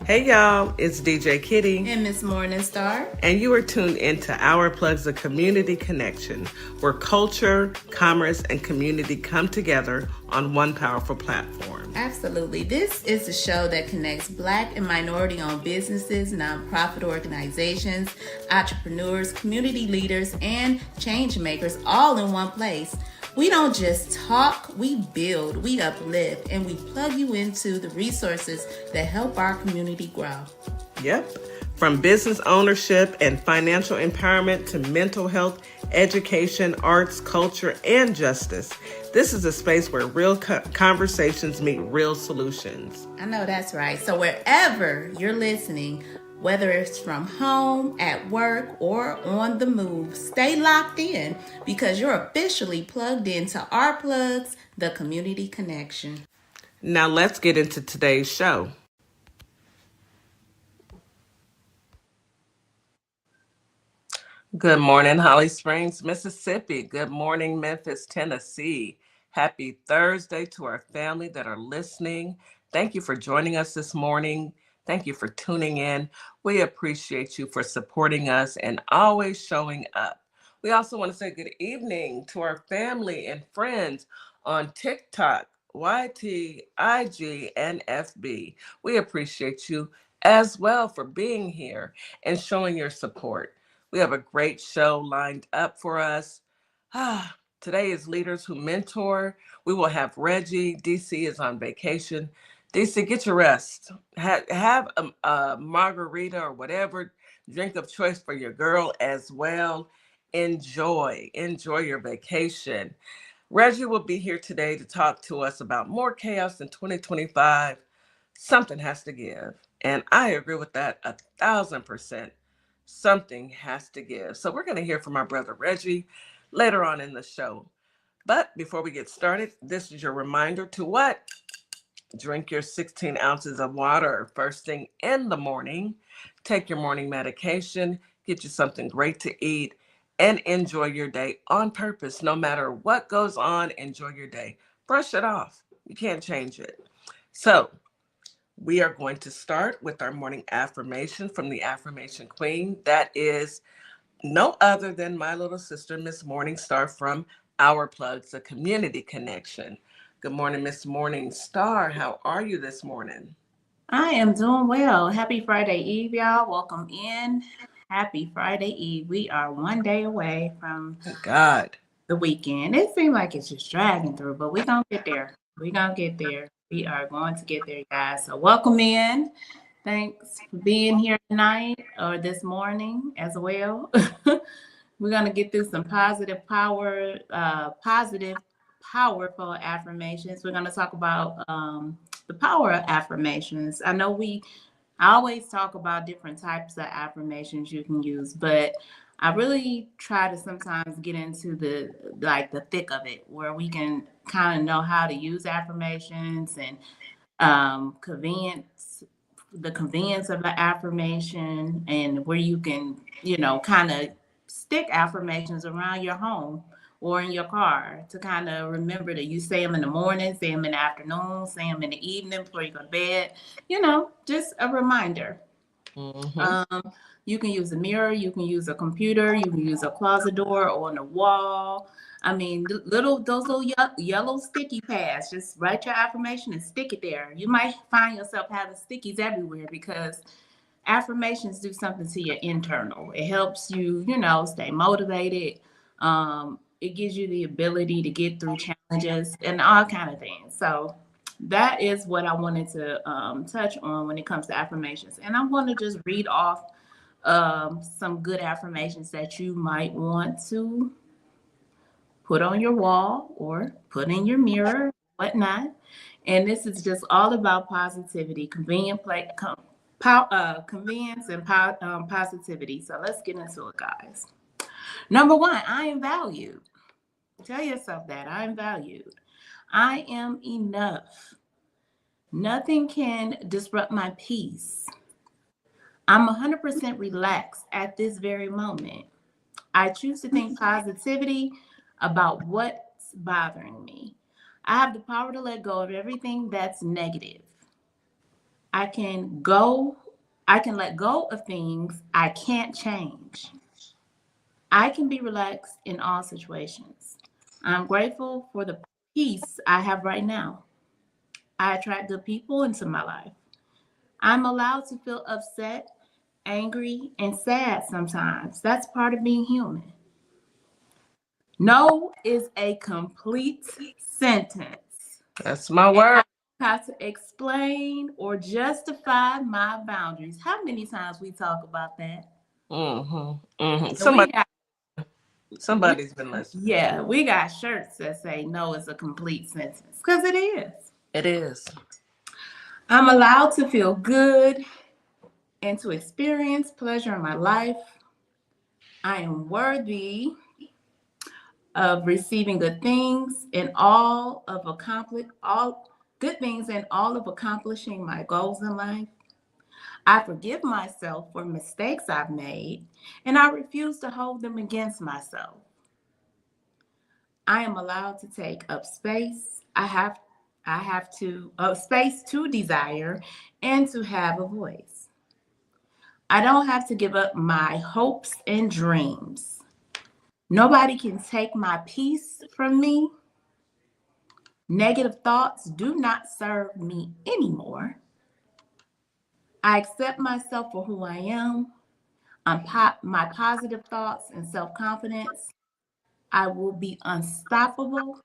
Hey y'all, it's DJ Kitty. And Miss Morningstar. And you are tuned into Our Plugs, a community connection where culture, commerce, and community come together on one powerful platform. Absolutely. This is a show that connects Black and minority-owned businesses, nonprofit organizations, entrepreneurs, community leaders, and change makers all in one place. We don't just talk, we build, we uplift, and we plug you into the resources that help our community grow. Yep. From business ownership and financial empowerment to mental health, education, arts, culture, and justice. This is a space where real conversations meet real solutions. I know that's right. So wherever you're listening, whether it's from home, at work, or on the move, stay locked in because you're officially plugged into Our Plugs, the community connection. Now let's get into today's show. Good morning, Holly Springs, Mississippi. Good morning, Memphis, Tennessee. Happy Thursday to our family that are listening. Thank you for joining us this morning. Thank you for tuning in. We appreciate you for supporting us and always showing up. We also want to say good evening to our family and friends on TikTok, YT, IG, and FB. We appreciate you as well for being here and showing your support. We have a great show lined up for us. Today is Leaders Who Mentor. We will have Reggie. DC is on vacation. DC, get your rest. Have a margarita or whatever drink of choice for your girl as well. Enjoy your vacation. Reggie will be here today to talk to us about more chaos in 2025. Something has to give. And I agree with that 1,000%. Something has to give. So we're going to hear from our brother Reggie later on in the show. But before we get started, this is your reminder to what? Drink your 16 ounces of water first thing in the morning. Take your morning medication. Get you something great to eat. And enjoy your day on purpose. No matter what goes on, enjoy your day. Brush it off. You can't change it. So we are going to start with our morning affirmation from the Affirmation Queen. That is no other than my little sister, Miss Morningstar from Our Plugs, a community connection. Good morning, Miss Morningstar. How are you this morning? I am doing well. Happy Friday Eve, y'all. Welcome in. Happy Friday Eve. We are one day away from Thank God. the weekend. It seems like it's just dragging through, but we're going to get there. We're going to get there. We are going to get there, guys. So welcome in. Thanks for being here tonight or this morning as well. We're going to get through some positive, powerful affirmations. We're going to talk about the power of affirmations. I always talk about different types of affirmations you can use, but I really try to sometimes get into the thick of it where we can kind of know how to use affirmations and the convenience of an affirmation and where you can, kind of stick affirmations around your home or in your car to kind of remember that you say them in the morning, say them in the afternoon, say them in the evening before you go to bed, just a reminder. Mm-hmm. You can use a mirror, you can use a computer, you can use a closet door or on the wall. I mean, those little yellow sticky pads, just write your affirmation and stick it there. You might find yourself having stickies everywhere because affirmations do something to your internal. It helps you, stay motivated. It gives you the ability to get through challenges and all kind of things. So that is what I wanted to touch on when it comes to affirmations. And I'm going to just read off some good affirmations that you might want to put on your wall or put in your mirror, whatnot. And this is just all about positivity, convenience and positivity. So let's get into it, guys. Number one, I am valued. Tell yourself that I am valued. I am enough. Nothing can disrupt my peace. I'm 100% relaxed at this very moment. I choose to think positivity about what's bothering me. I have the power to let go of everything that's negative. I can go, I can let go of things I can't change. I can be relaxed in all situations. I'm grateful for the peace I have right now. I attract good people into my life. I'm allowed to feel upset, angry, and sad sometimes. That's part of being human. No is a complete sentence. That's my And I word. don't have to explain or justify my boundaries. How many times we talk about that? And we Somebody, got we somebody's been listening. yeah, we got shirts that say no is a complete sentence. Because it is. It is. I'm allowed to feel good and to experience pleasure in my life. I am worthy of receiving good things and all good things and all of accomplishing my goals in life. I forgive myself for mistakes I've made, and I refuse to hold them against myself. I am allowed to take up space. I have to space to desire and to have a voice. I don't have to give up my hopes and dreams. Nobody can take my peace from me. Negative thoughts do not serve me anymore. I accept myself for who I am. My positive thoughts and self confidence. I will be unstoppable.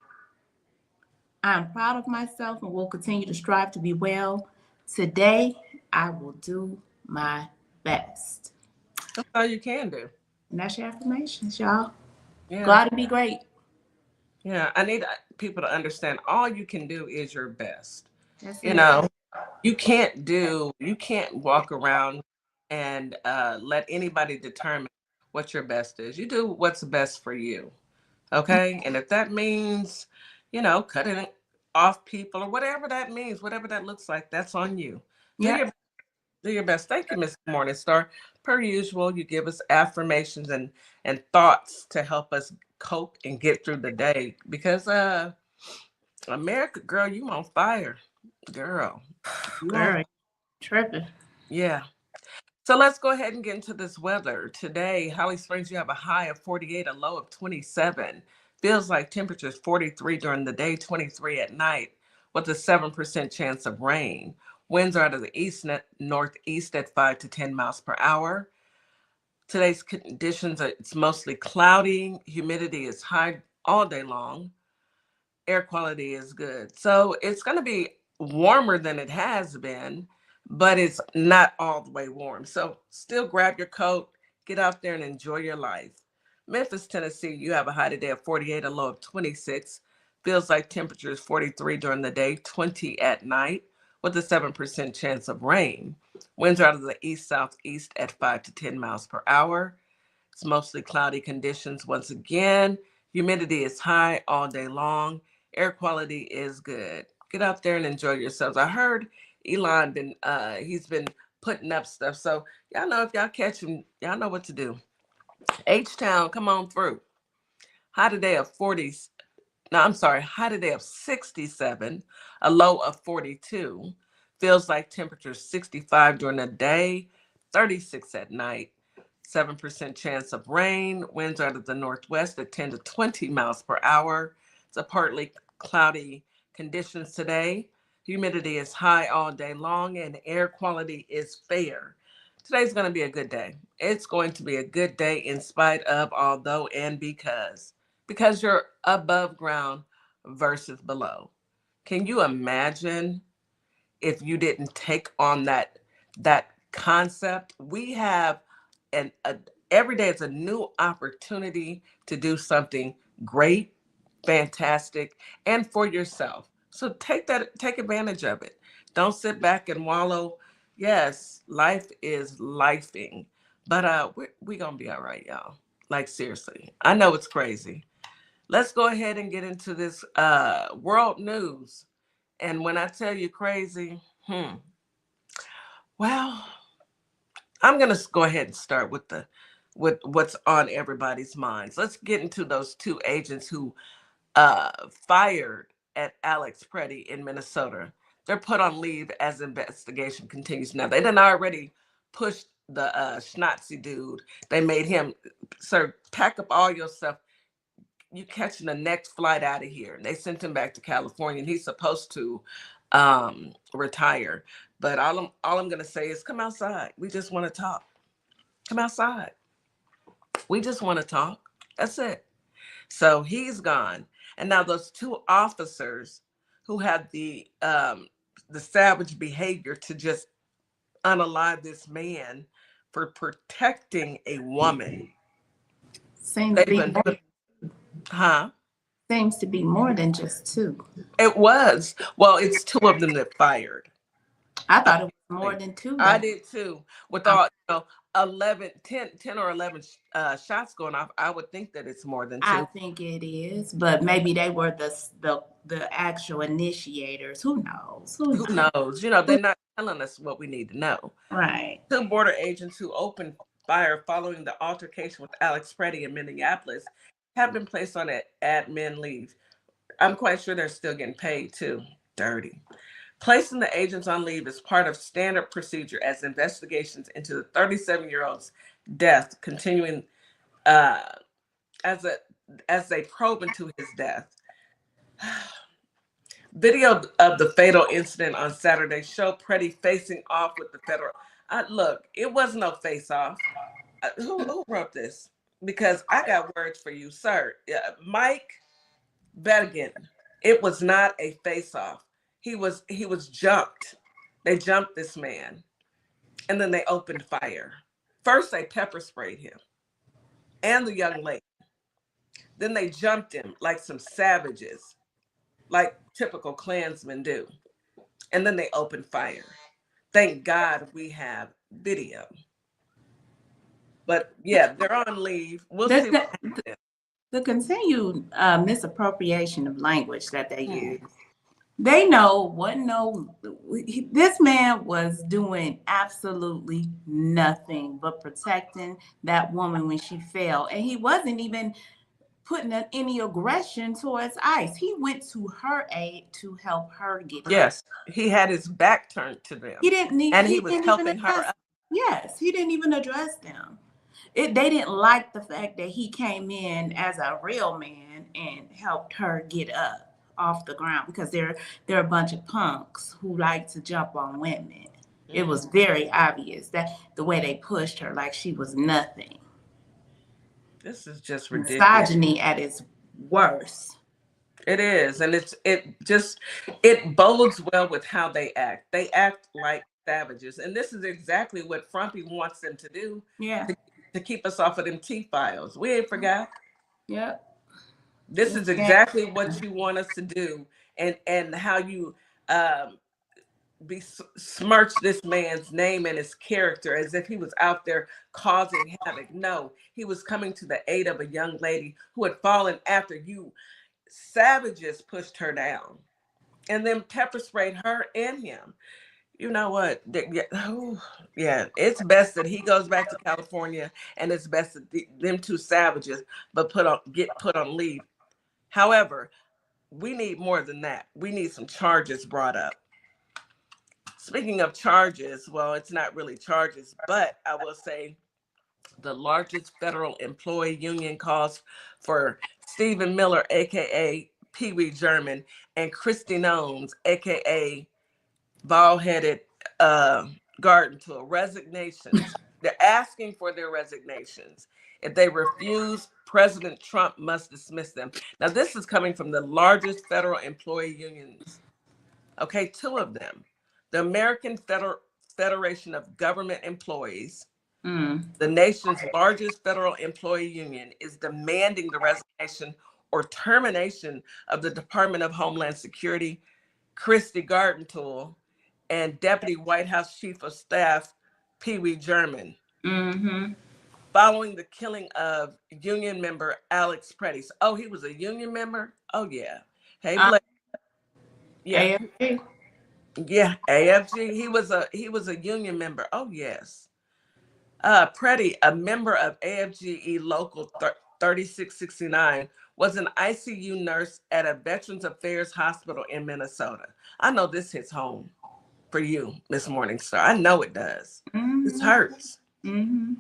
I am proud of myself and will continue to strive to be well. Today, I will do my best. That's all you can do. And that's your affirmations, y'all. Yeah. God to be great. Yeah. I need people to understand all you can do is your best. That's You it. know, you can't walk around and let anybody determine what your best is. You do what's best for you. Okay. And if that means, cutting off people or whatever that means, whatever that looks like, that's on you. Do Yep. your do your best. Thank you, Miss Morningstar. Per usual, you give us affirmations and thoughts to help us cope and get through the day. Because America, girl, you on fire. Girl. You on Girl, tripping. yeah. So let's go ahead and get into this weather. Today, Holly Springs, you have a high of 48, a low of 27. Feels like temperatures 43 during the day, 23 at night, with a 7% chance of rain. Winds are out of the east northeast at 5 to 10 miles per hour. Today's conditions are it's mostly cloudy. Humidity is high all day long. Air quality is good. So it's going to be warmer than it has been, but it's not all the way warm. So still grab your coat, get out there and enjoy your life. Memphis, Tennessee, you have a high today of 48, a low of 26. Feels like temperature is 43 during the day, 20 at night, with a 7% chance of rain. Winds are out of the east southeast at 5 to 10 miles per hour. It's mostly cloudy conditions once again. Humidity is high all day long. Air quality is good. Get out there and enjoy yourselves. I heard Elon he's been putting up stuff. So y'all know if y'all catch him, y'all know what to do. H Town, come on through. High today of 40. No, I'm sorry, high today of 67, a low of 42. Feels like temperature 65 during the day, 36 at night. 7% chance of rain. Winds out of the northwest at 10 to 20 miles per hour. It's a partly cloudy conditions today. Humidity is high all day long and air quality is fair. Today's going to be a good day. It's going to be a good day in spite of, although, and because you're above ground versus below. Can you imagine if you didn't take on that concept? We have every day is a new opportunity to do something great, fantastic, and for yourself. So take advantage of it. Don't sit back and wallow. Yes, life is lifing, but we gonna be all right, y'all. Like seriously, I know it's crazy. Let's go ahead and get into this world news. And when I tell you crazy, well, I'm gonna go ahead and start with what's on everybody's minds. Let's get into those two agents who fired at Alex Preddy in Minnesota. They're put on leave as investigation continues. Now, they done already pushed the Schnazi dude. They made him, sir, pack up all your stuff. You catching the next flight out of here. And they sent him back to California, and he's supposed to retire. But all I'm gonna say is come outside. We just want to talk. Come outside. We just want to talk. That's it. So he's gone. And now those two officers who had the savage behavior to just unalive this man for protecting a woman. Seems to They've be been put, huh? seems to be more than just two. It was. Well, it's two of them that fired. I thought it was more than two. I did too. With all 11, 10 or 11 shots going off, I would think that it's more than I two. think it is, but maybe they were the actual initiators. Who knows? Who knows? They're not telling us what we need to know. Right. Two border agents who opened fire following the altercation with Alex Preddy in Minneapolis have been placed on admin leave. I'm quite sure they're still getting paid too. Dirty. Placing the agents on leave is part of standard procedure as investigations into the 37-year-old's death continuing as they probe into his death. Video of the fatal incident on Saturday showed Preddy facing off with the federal. Look, it wasn't no face off. Who wrote this? Because I got words for you, sir. Mike Bettigan. It was not a face off. He was jumped. They jumped this man, and then they opened fire. First, they pepper sprayed him and the young lady. Then they jumped him like some savages, like typical Klansmen do. And then they opened fire. Thank God we have video. But yeah, they're on leave. We'll see. The continued misappropriation of language that they use. They know this man was doing absolutely nothing but protecting that woman when she fell. And he wasn't even putting any aggression towards ICE. He went to her aid to help her get her. Yes, he had his back turned to them. He was helping her up. Yes, he didn't even address them. They didn't like the fact that he came in as a real man and helped her get up off the ground, because they're a bunch of punks who like to jump on women. It was very obvious that the way they pushed her like she was nothing. This is just ridiculous. Misogyny at its worst. It is, and it bodes well with how they act. They act like savages, and this is exactly what Frumpy wants them to do. Yeah. To keep us off of them T-files. We ain't forgot. Yep. This is exactly what you want us to do, and how you besmirch this man's name and his character as if he was out there causing havoc. No, he was coming to the aid of a young lady who had fallen after you savages pushed her down and then pepper sprayed her and him. You know what? Yeah, it's best that he goes back to California, and it's best that them two savages get put on leave. However, we need more than that. We need some charges brought up. Speaking of charges, well, it's not really charges, but I will say the largest federal employee union calls for Stephen Miller, aka Pee Wee German, and Christy Nones, aka bald-headed garden tool resignations. They're asking for their resignations. If they refuse, President Trump must dismiss them. Now, this is coming from the largest federal employee unions. Okay, two of them. The American Federation of Government Employees, the nation's largest federal employee union, is demanding the resignation or termination of the Department of Homeland Security, Christy Gardentool, and Deputy White House Chief of Staff Pee Wee German, following the killing of union member Alex Preddy. Oh, he was a union member? Oh, yeah. Hey, Blake. Yeah. AFG. Yeah, AFG. He was a union member. Oh, yes. Preddy, a member of AFGE Local 3669, was an ICU nurse at a Veterans Affairs hospital in Minnesota. I know this hits home for you, Miss Morningstar. I know it does. This Mm-hmm. hurts. Mm-hmm.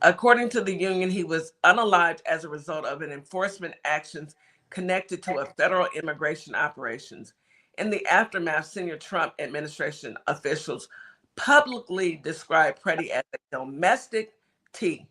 According to the union, he was unalived as a result of an enforcement actions connected to a federal immigration operations. In the aftermath, senior Trump administration officials publicly described Preddy as a domestic T,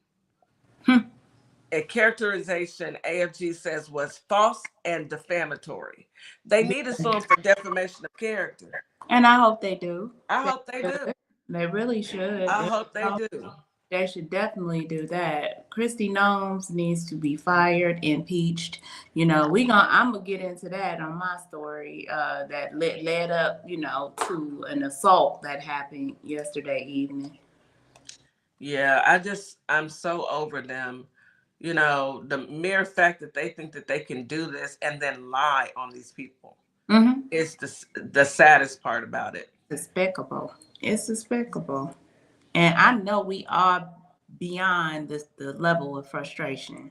a characterization AFG says was false and defamatory. They need to sue him for defamation of character. And I hope they do. I They hope they do. should. They really should. I hope they do. They should definitely do that. Christy Gnomes needs to be fired, impeached. I'm gonna get into that on my story. That led up, to an assault that happened yesterday evening. Yeah, I'm so over them. You know, the mere fact that they think that they can do this and then lie on these people Mm-hmm. is the saddest part about it. Despicable. It's despicable. And I know we are beyond the level of frustration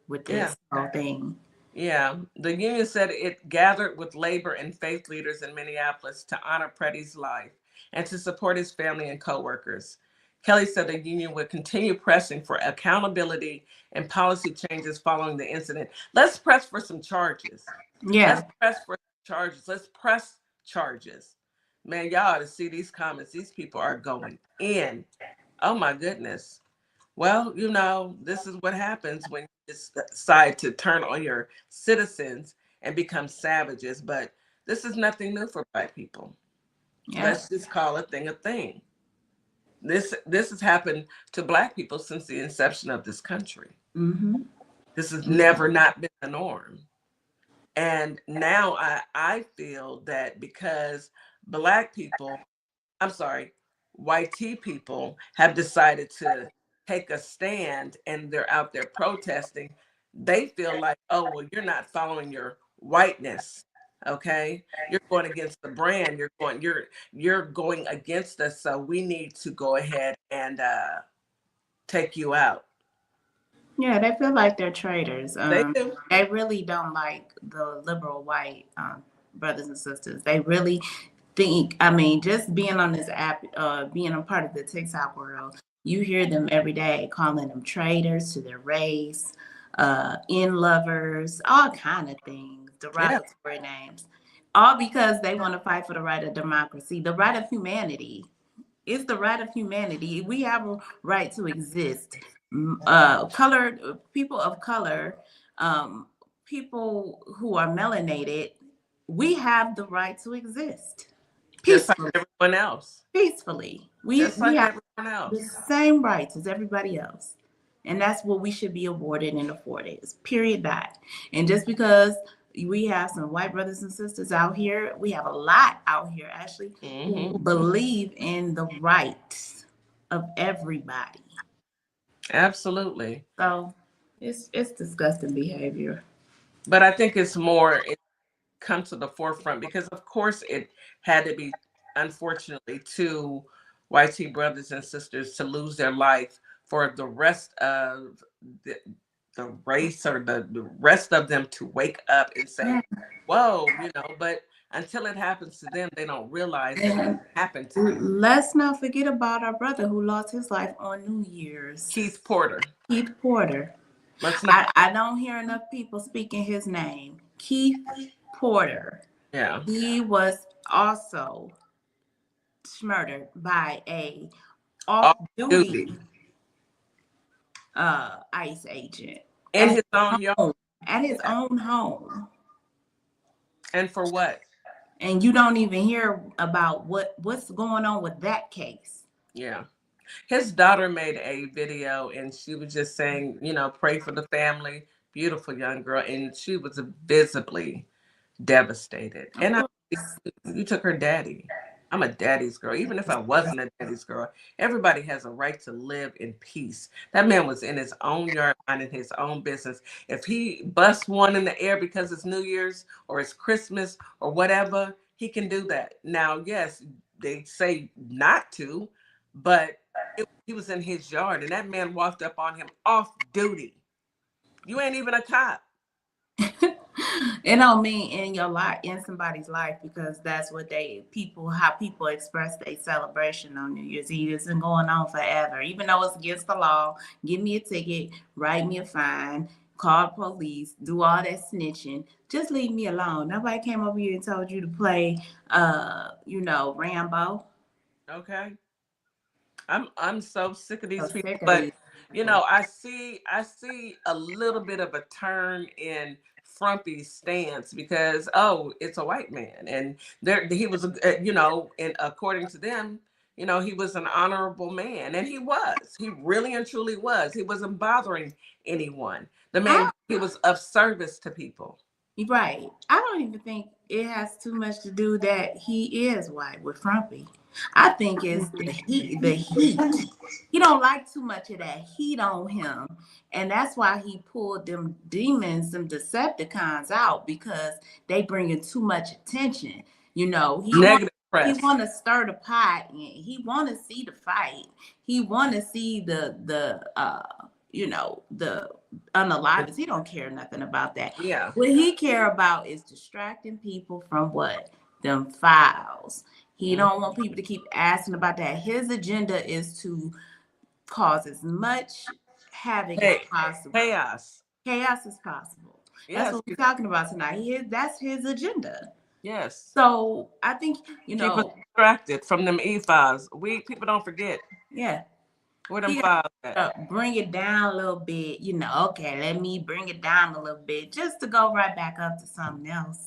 with Yeah. this whole thing. Yeah, the union said it gathered with labor and faith leaders in Minneapolis to honor Preddy's life and to support his family and coworkers. Kelly said the union would continue pressing for accountability and policy changes following the incident. Let's press for some charges. Yeah. Let's press for charges. Let's press charges. Man, y'all ought to see these comments. These people are going in. Oh my goodness. Well, you know, this is what happens when you decide to turn on your citizens and become savages. But this is nothing new for Black people. Yeah. Let's just call a thing a thing. This has happened to Black people since the inception of this country. Mm-hmm. This has never not been the norm. And now I feel that because Black people, I'm sorry, white tea people have decided to take a stand and they're out there protesting, they feel like, oh, well, you're not following your whiteness. Okay. You're going against the brand. You're going against us. So we need to go ahead and take you out. Yeah, they feel like they're traitors. They do. They really don't like the liberal white brothers and sisters. They really think, I mean, just being on this app, being a part of the TikTok world, you hear them every day calling them traitors to their race, in lovers, all kind of things, derogatory names, all because they want to fight for the right of democracy, the right of humanity. It's the right of humanity. We have a right to exist. Colored people of color, people who are melanated, we have the right to exist Just like peacefully. everyone else. Peacefully, Just we like have everyone else. the same rights as everybody else, and that's what we should be awarded and afforded. Period. That. And just because we have some white brothers and sisters out here, we have a lot out here actually who believe in the rights of everybody. Absolutely. So it's disgusting behavior. But I think it's more it come to the forefront because of course it had to be, unfortunately, two YT brothers and sisters to lose their life for the rest of the race or the rest of them to wake up and say, whoa, you know, but until it happens to them, they don't realize that it happened to them. Let's not forget about our brother who lost his life on New Year's. Keith Porter. Keith Porter. Let's not. I don't hear enough people speaking his name. Keith Porter. Yeah. He was also murdered by a off-duty ICE agent In his own yard. At his own home. And for what? And you don't even hear about what's going on with that case. Yeah. His daughter made a video and she was just saying, you know, pray for the family. Beautiful young girl. And she was visibly devastated. And you took her daddy. I'm a daddy's girl. Even if I wasn't a daddy's girl, everybody has a right to live in peace. That man was in his own yard, minding his own business. If he busts one in the air because it's New Year's or it's Christmas or whatever, he can do that. Now, yes, they say not to, but he was in his yard and that man walked up on him off duty. You ain't even a cop. It don't mean in your life, in somebody's life, because that's what how people express their celebration on New Year's Eve. It's been going on forever. Even though it's against the law, give me a ticket, write me a fine, call the police, do all that snitching. Just leave me alone. Nobody came over here and told you to play, Rambo. Okay. I'm so sick of So these people, sick of but these you people. know, I see a little bit of a turn in Frumpy's stance because it's a white man, and there he was, and according to them, he was an honorable man, and he really and truly was. He wasn't bothering anyone. The man, I he was of service to people. Right. I don't even think it has too much to do that he is white with Frumpy. I think it's the heat. The heat. He don't like too much of that heat on him, and that's why he pulled them demons, them Decepticons out because they bringing too much attention. Negative He press. want to stir the pot, and he want to see the fight. He want to see the unalive. He don't care nothing about that. Yeah. What he care about is distracting people from what? Them files. He don't want people to keep asking about that. His agenda is to cause as much havoc as Hey, possible. chaos. Chaos as possible. That's Yes. what we're talking about tonight. That's his agenda. Yes. So I think, Keep us distracted from them e-files. People don't forget yeah, where them he files at. bring it down a little bit. Okay, let me bring it down a little bit just to go right back up to something else.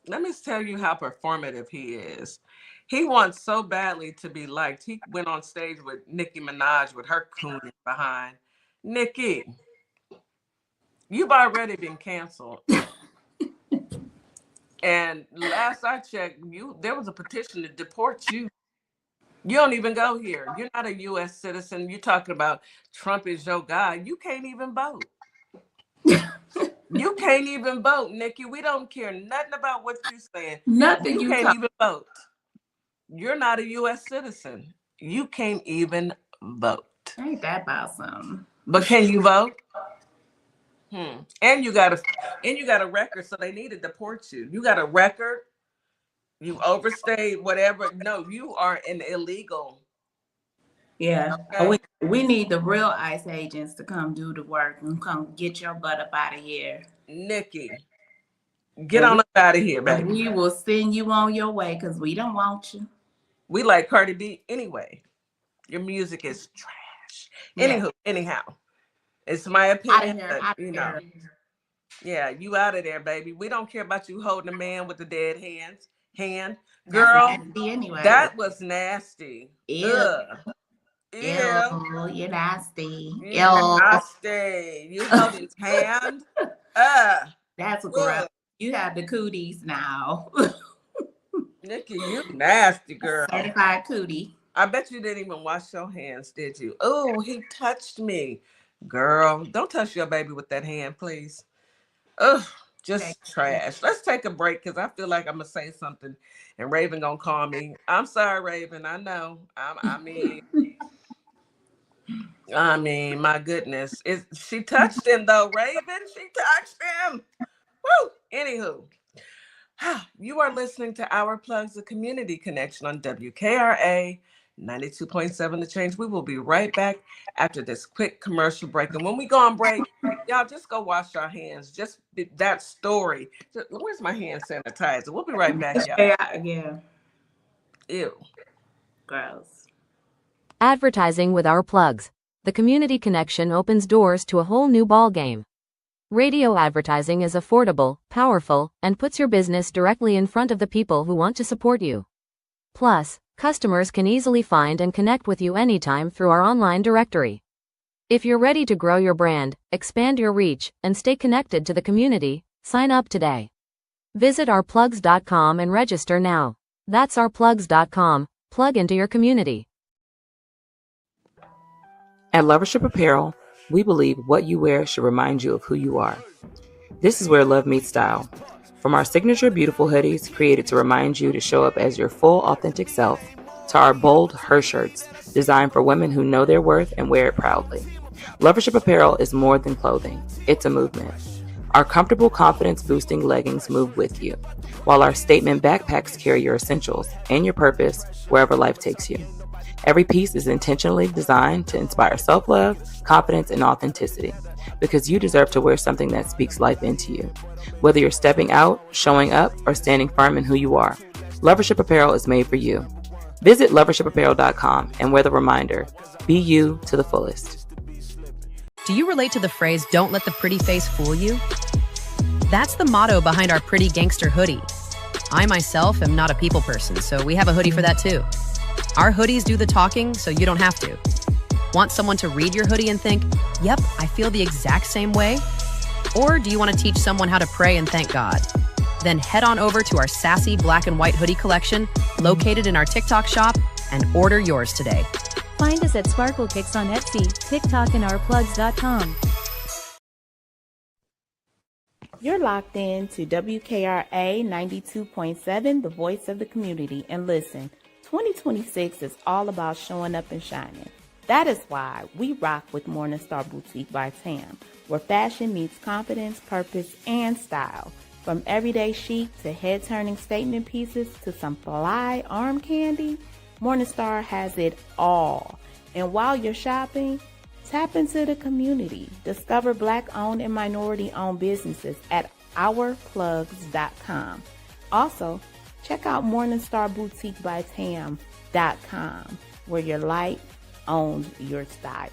Let me tell you how performative he is. He wants so badly to be liked. He went on stage with Nicki Minaj with her coon behind. Nicki, you've already been canceled. And last I checked, there was a petition to deport you. You don't even go here. You're not a U.S. citizen. You're talking about Trump is your guy. You can't even vote. You can't even vote, Nikki. We don't care nothing about what you're saying. Nothing You you can't talk. even vote. You're not a U.S. citizen. You can't even vote. Ain't that about something? But can you vote? And you got a record, so they need to deport you. You got a record. You overstayed, whatever. No, you are an illegal. Yeah. Okay? We need the real ICE agents to come do the work and come get your butt up out of here. Nikki, get on up out of here, baby. We will send you on your way because we don't want you. We like Cardi B anyway. Your music is trash. Yeah. Anyhow, it's my Out of opinion, here. but Out of here. yeah, you out of there, baby. We don't care about you holding a man with the dead hand. That's Girl, nasty anyway. that was nasty. Ew. Ugh. Ew. You're nasty. You Ew. nasty. You held his hand. That's a gross. Ugh. You have the cooties now. Nikki, you nasty girl. Certified cootie. I bet you didn't even wash your hands, did you? Oh, he touched me. Girl, don't touch your baby with that hand, please. Ugh, just trash. Let's take a break because I feel like I'm gonna say something and Raven gonna call me. I'm sorry, Raven. I know. I mean, my goodness. She touched him though, Raven. She touched him. Woo! Anywho. You are listening to Our Plugs, the Community Connection on WKRA 92.7 The Change. We will be right back after this quick commercial break. And when we go on break, y'all just go wash your hands. Just that story. Where's my hand sanitizer? We'll be right back, y'all. Yeah. Ew. Gross. Advertising with Our Plugs. The Community Connection opens doors to a whole new ballgame. Radio advertising is affordable, powerful, and puts your business directly in front of the people who want to support you. Plus, customers can easily find and connect with you anytime through our online directory. If you're ready to grow your brand, expand your reach, and stay connected to the community, sign up today. Visit ourplugs.com and register now. That's ourplugs.com. Plug into your community. At Lovership Apparel, we believe what you wear should remind you of who you are. This is where love meets style. From our signature beautiful hoodies created to remind you to show up as your full authentic self, to our bold her shirts designed for women who know their worth and wear it proudly. Lovership Apparel is more than clothing. It's a movement. Our comfortable confidence-boosting leggings move with you, while our statement backpacks carry your essentials and your purpose wherever life takes you. Every piece is intentionally designed to inspire self-love, confidence, and authenticity, because you deserve to wear something that speaks life into you. Whether you're stepping out, showing up, or standing firm in who you are, Lovership Apparel is made for you. Visit lovershipapparel.com and wear the reminder, be you to the fullest. Do you relate to the phrase, "Don't let the pretty face fool you"? That's the motto behind our Pretty Gangster hoodie. I myself am not a people person, so we have a hoodie for that too. Our hoodies do the talking, so you don't have to. Want someone to read your hoodie and think, "Yep, I feel the exact same way"? Or do you want to teach someone how to pray and thank God? Then head on over to our sassy black and white hoodie collection, located in our TikTok shop, and order yours today. Find us at Sparkle Kicks on Etsy, TikTok, and ourplugs.com. You're locked in to WKRA 92.7, the voice of the community. And listen, 2026 is all about showing up and shining. That is why we rock with Morningstar Boutique by Tam, where fashion meets confidence, purpose, and style. From everyday chic to head-turning statement pieces to some fly arm candy, Morningstar has it all. And while you're shopping, tap into the community. Discover Black-owned and minority-owned businesses at ourplugsllc.com. Also, check out morningstarboutiquebytam.com, where your light owns your style.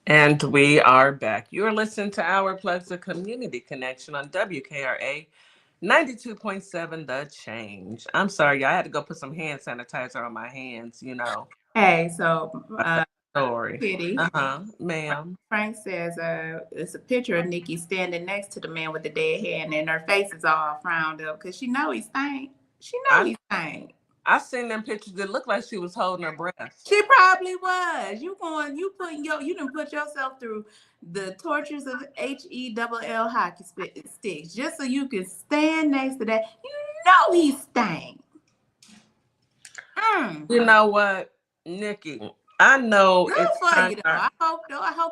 And we are back. You're listening to Our Plugs, the Community Connection on WKRA 92.7 The Change. I'm sorry, y'all. I had to go put some hand sanitizer on my hands, you know. Hey, so Sorry. Kitty, Ma'am. Frank says it's a picture of Nikki standing next to the man with the dead hand, and her face is all frowned up because she know he stank. She know he stank. I seen them pictures that looked like she was holding her breath. She probably was. You done put yourself through the tortures of HELL hockey sticks just so you can stand next to that. You know he stank. You know what, Nikki? I know good it's for you though. I hope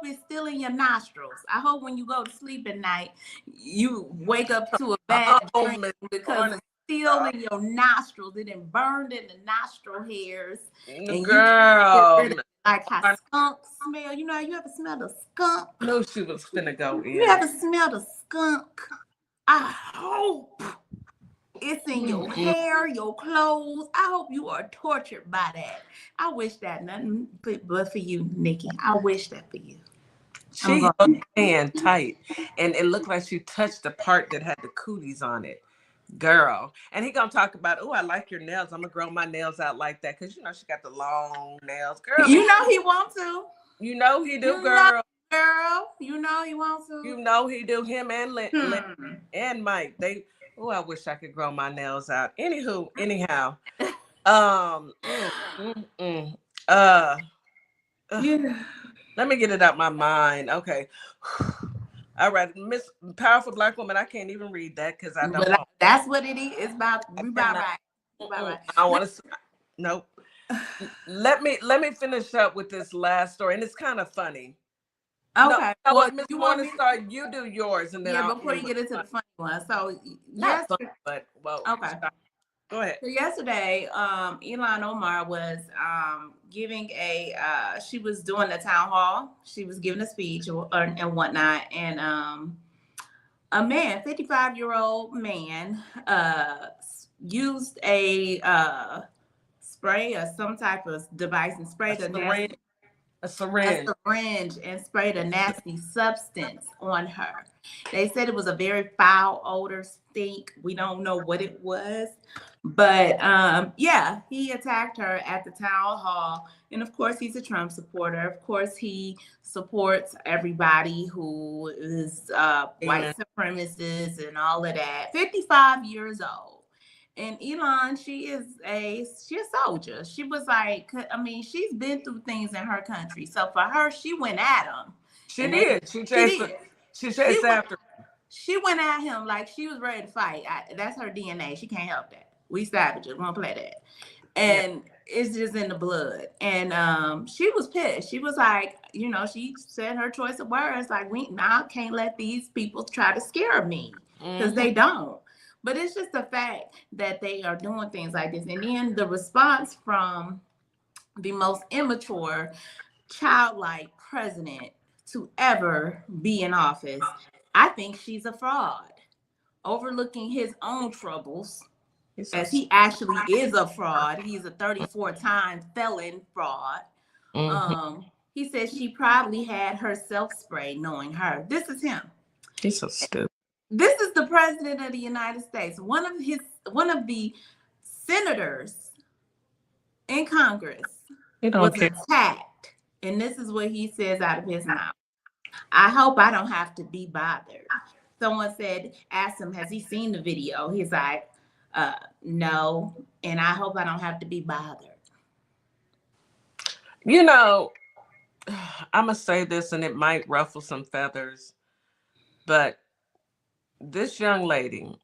it's still in your nostrils. I hope when you go to sleep at night, you wake up to a bad dream because it's still in your nostrils. It done burned in the nostril hairs. And girl, you like how skunk smell. You know how you ever smell the skunk? I knew she was finna go in. You ever smell the skunk? I hope it's in your hair, your clothes. I hope you are tortured by that. I wish that nothing but for you, Nikki. I wish that for you. She held her hand tight, and it looked like she touched the part that had the cooties on it. Girl. And he gonna talk about, oh, I like your nails. I'm gonna grow my nails out like that. Cause you know she got the long nails. Girl. You know he wants to. You know he do, girl. Girl. You know he wants to. You know he do. Him and Lynn and Mike. They I wish I could grow my nails out. Anyhow. Let me get it out my mind. Okay. All right, Miss Powerful Black Woman. I can't even read that because I don't. That's what it is. It's about right. I want to. Nope. Let me finish up with this last story, and it's kind of funny. Okay. No, well, Miss Morningstar, you do yours, and then before you get into the funny one. So not fun, but okay. Go ahead. So yesterday, Ilhan Omar was giving she was doing a town hall. She was giving a speech and whatnot. And a man, 55-year-old man, used a spray or some type of device and sprayed a syringe and sprayed a nasty substance on her. They said it was a very foul odor, stink. We don't know what it was. But he attacked her at the town hall. And of course, he's a Trump supporter. Of course, he supports everybody who is white supremacists and all of that. 55 years old. And Ilhan, she's a soldier. She was like, she's been through things in her country. So for her, she went at him. She did. She chased after him. She went at him like she was ready to fight. That's her DNA. She can't help that. We savages. We don't play that. and it's just in the blood. And she was pissed. She was like, she said her choice of words like, "We now can't let these people try to scare me because they don't." But it's just the fact that they are doing things like this, and then the response from the most immature, childlike president to ever be in office. I think she's a fraud, overlooking his own troubles, as he actually is a fraud. He's a 34-time felon fraud. He says she probably had herself sprayed, knowing her. This is him. He's so stupid. This is the president of the United States. One of the senators in Congress was attacked, and this is what he says out of his mouth. "I hope I don't have to be bothered." Someone asked him, has he seen the video? He's like, "No, and I hope I don't have to be bothered." I'm going to say this, and it might ruffle some feathers, but this young lady,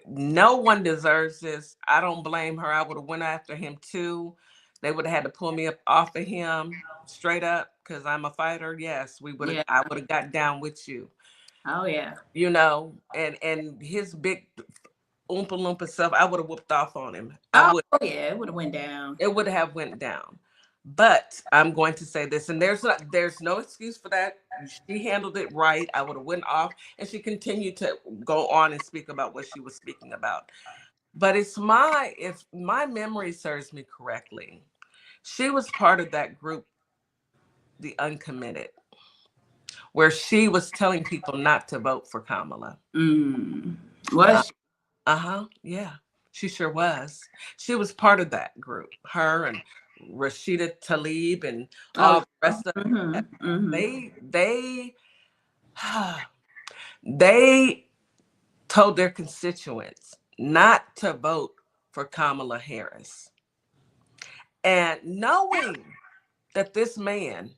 no one deserves this. I don't blame her. I would have went after him too. They would have had to pull me up off of him straight up because I'm a fighter. Yes, I would have got down with you. Oh yeah. And his big oompa loompa self, I would have whooped off on him. Yeah, it would have went down. It would have went down. But I'm going to say this, and there's no excuse for that. She handled it right. I would have went off, and she continued to go on and speak about what she was speaking about. But if my memory serves me correctly, she was part of that group, the Uncommitted, where she was telling people not to vote for Kamala. Was yeah, she sure was. She was part of that group. Her and Rashida Tlaib and all the rest of them. They told their constituents not to vote for Kamala Harris. And knowing that this man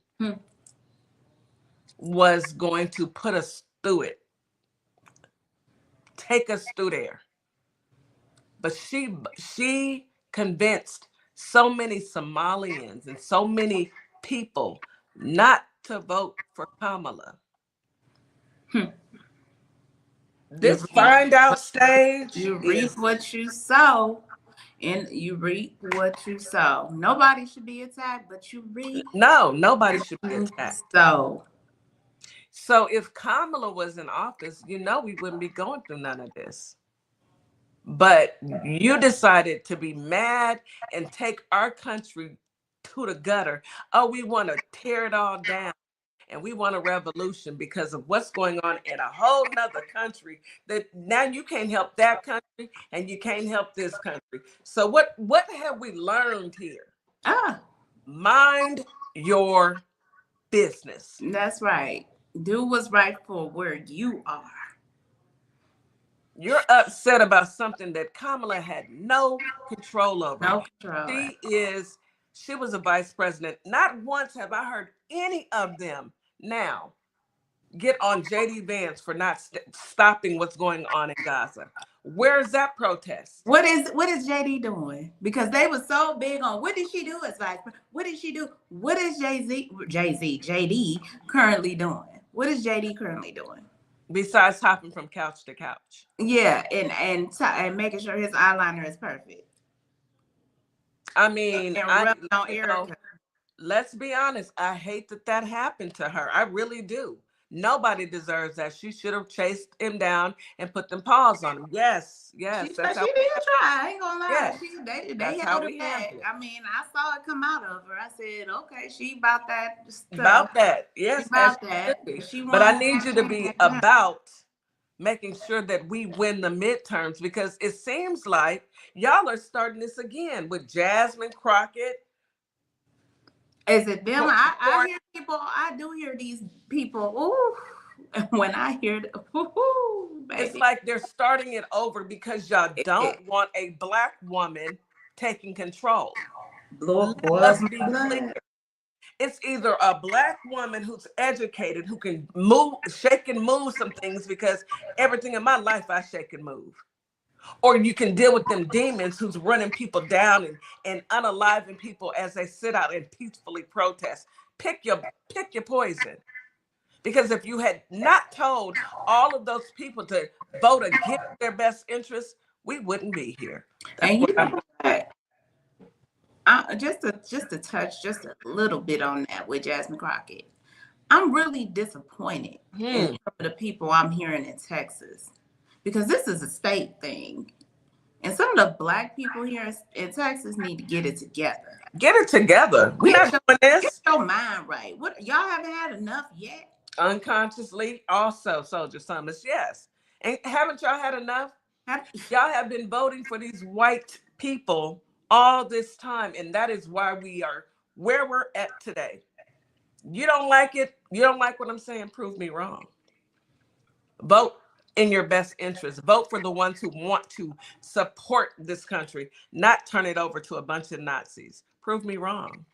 was going to put us through it, take us through there. But she convinced so many Somalians and so many people not to vote for Kamala. This find out stage. You reap what you sow, and you reap what you sow. Nobody should be attacked, but you reap. No, nobody should be attacked. So if Kamala was in office, we wouldn't be going through none of this. But you decided to be mad and take our country to the gutter. Oh, we want to tear it all down. And we want a revolution because of what's going on in a whole nother country that now you can't help that country and you can't help this country. So what have we learned here? Mind your business. That's right. Do what's right for where you are. You're upset about something that Kamala had no control over. No control. She was a vice president. Not once have I heard any of them now get on JD Vance for not stopping what's going on in Gaza. Where's that protest? What is JD doing? Because they were so big on what did she do as vice president? What did she do? What is JD currently doing? What is JD currently doing? Besides hopping from couch to couch. Yeah, and making sure his eyeliner is perfect. I mean, Erica. Let's be honest. I hate that happened to her. I really do. Nobody deserves that. She should have chased him down and put them paws on him. Yes. She did try. I ain't gonna lie. Yes. They held her back. I mean, I saw it come out of her. I said, okay, she about that stuff. About that. Yes. About that. But I need you to be about making sure that we win the midterms, because it seems like y'all are starting this again with Jasmine Crockett. Is it them? I hear people. I do hear these people. Ooh, when I hear, ooh, baby. It's like they're starting it over because y'all don't want a Black woman taking control. Let's be clear. It's either a Black woman who's educated, who can shake and move some things, because everything in my life I shake and move. Or you can deal with them demons who's running people down and unaliving people as they sit out and peacefully protest. Pick your poison. Because if you had not told all of those people to vote against their best interests, we wouldn't be here. That's And what you know what? Just to touch just a little bit on that with Jasmine Crockett. I'm really disappointed in some of the people I'm hearing in Texas, because this is a state thing. And some of the Black people here in Texas need to get it together. Get it together. We're not doing Get this. your mind right. What, y'all haven't had enough yet? Unconsciously, also, Soldier Summers, yes. And haven't y'all had enough? Y'all have been voting for these white people all this time, and that is why we are where we're at today. You don't like it? You don't like what I'm saying? Prove me wrong. Vote in your best interest. Vote for the ones who want to support this country, not turn it over to a bunch of Nazis. Prove me wrong.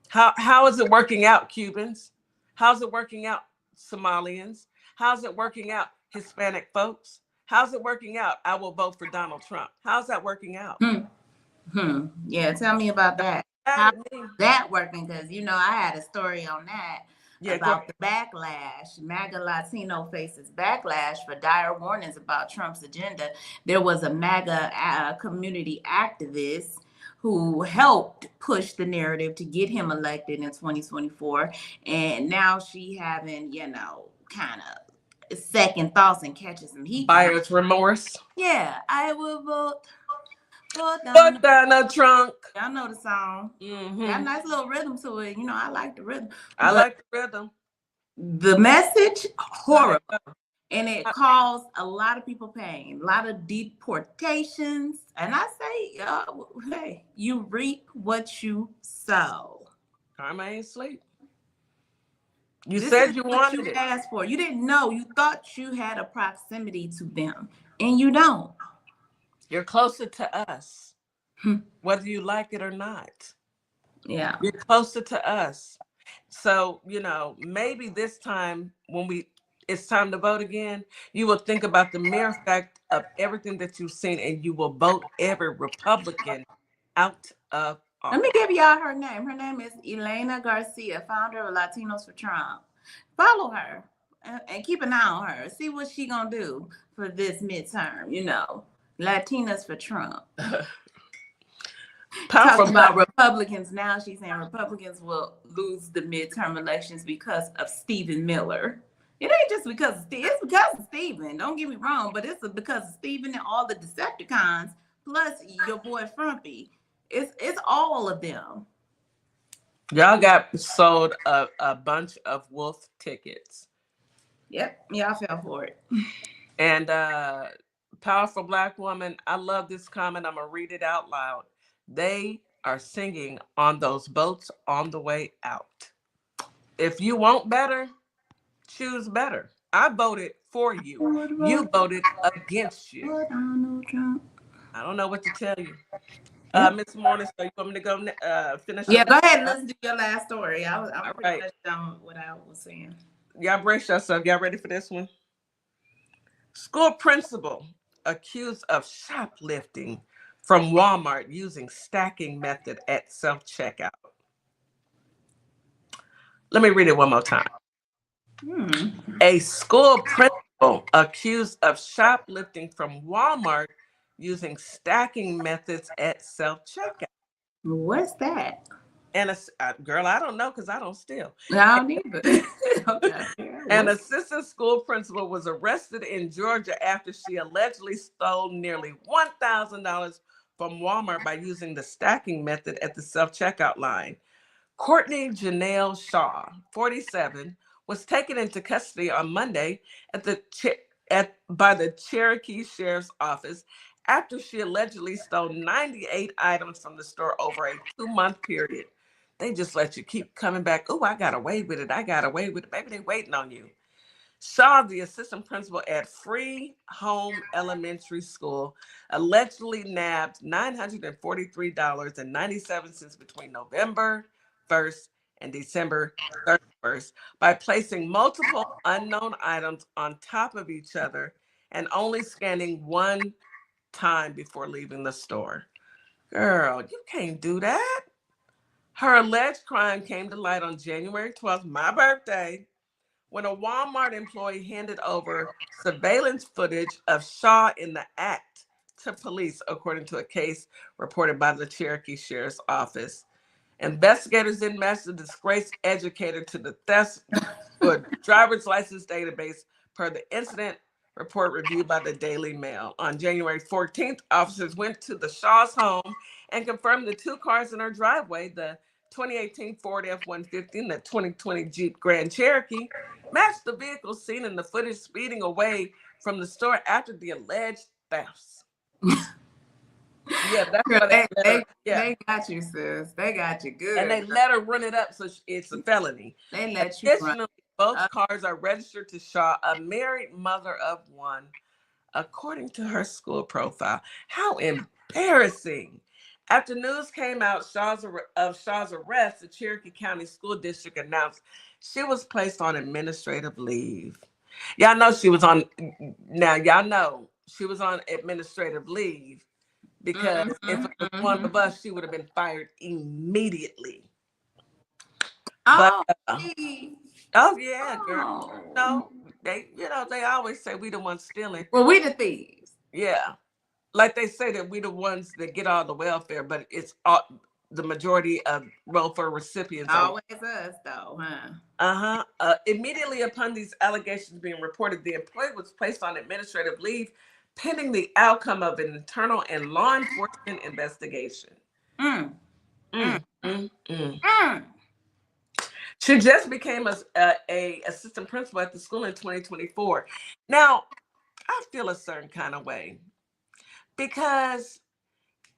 How is it working out, Cubans? How's it working out, Somalians? How's it working out, Hispanic folks? How's it working out? I will vote for Donald Trump. How's that working out? Yeah, tell me about that. How's that working? Because, you know, I had a story on that about the backlash. MAGA Latino faces backlash for dire warnings about Trump's agenda. There was a MAGA community activist who helped push the narrative to get him elected in 2024. And now she having, you know, kind of second thoughts and catches some heat. Buyer's remorse. Yeah, I will vote Put down a trunk. Y'all know the song. Got a nice little rhythm to it. You know, I like the rhythm. I like the rhythm. The message, horrible. And it caused a lot of people pain, a lot of deportations. And I say, hey, you reap what you sow. Karma ain't sleep. You said you wanted it. Asked for. You didn't know. You thought you had a proximity to them, and you don't. You're closer to us, whether you like it or not. Yeah. You're closer to us. So, you know, maybe this time when it's time to vote again, you will think about the mere fact of everything that you've seen, and you will vote every Republican out of office. Let me give y'all her name. Her name is Elena Garcia, founder of Latinos for Trump. Follow her and keep an eye on her. See what she gonna do for this midterm, you know. Latinas for Trump. Talking about Republicans now, she's saying Republicans will lose the midterm elections because of Stephen Miller. It ain't just because of Stephen. It's because of Stephen. Don't get me wrong, but it's because of Stephen and all the Decepticons, plus your boy Frumpy. It's all of them. Y'all got sold a bunch of wolf tickets. Yep, y'all fell for it. And powerful Black woman, I love this comment. I'm gonna read it out loud. They are singing on those boats on the way out. If you want better, choose better. I voted for you. You voted against you. I don't know what to tell you. Miss Morning, so you want me to go finish? Yeah, go ahead. Let's do your last story. I'm pretty much done with what I was saying. Y'all brace yourself. Y'all ready for this one? School principal accused of shoplifting from Walmart using stacking method at self-checkout. Let me read it one more time. A school principal accused of shoplifting from Walmart using stacking methods at self-checkout. What's that? And girl, I don't know because I don't steal. I don't either. Okay. An assistant school principal was arrested in Georgia after she allegedly stole nearly $1,000 from Walmart by using the stacking method at the self-checkout line. Courtney Janelle Shaw, 47, was taken into custody on Monday by the Cherokee Sheriff's Office after she allegedly stole 98 items from the store over a 2-month period. They just let you keep coming back. Oh, I got away with it. I got away with it. Baby, they waiting on you. Shaw, the assistant principal at Free Home Elementary School, allegedly nabbed $943.97 between November 1st and December 31st by placing multiple unknown items on top of each other and only scanning one time before leaving the store. Girl, you can't do that. Her alleged crime came to light on January 12th, my birthday, when a Walmart employee handed over surveillance footage of Shaw in the act to police, according to a case reported by the Cherokee Sheriff's Office. Investigators then matched the disgraced educator to the driver's license database per the incident report reviewed by the Daily Mail. On January 14th, officers went to the Shaw's home and confirmed the two cars in her driveway, the 2018 Ford F-150 and the 2020 Jeep Grand Cherokee, matched the vehicle seen in the footage speeding away from the store after the alleged thefts. Yeah, that's Girl, what they got you, sis. They got you good. And they let her run it up, so it's a felony. They let you run. Additionally, both cars are registered to Shaw, a married mother of one, according to her school profile. How embarrassing. After news came out of Shaw's arrest, the Cherokee County School District announced she was placed on administrative leave. Y'all know she was on administrative leave because if it was one of us, she would have been fired immediately. Oh, oh yeah, girl. No, they always say we the ones stealing. Well, we the thieves. Yeah. Like they say that we the ones that get all the welfare, but it's all the majority of welfare recipients. Always us though, huh? Immediately upon these allegations being reported, the employee was placed on administrative leave pending the outcome of an internal and law enforcement investigation. She just became a assistant principal at the school in 2024. Now, I feel a certain kind of way because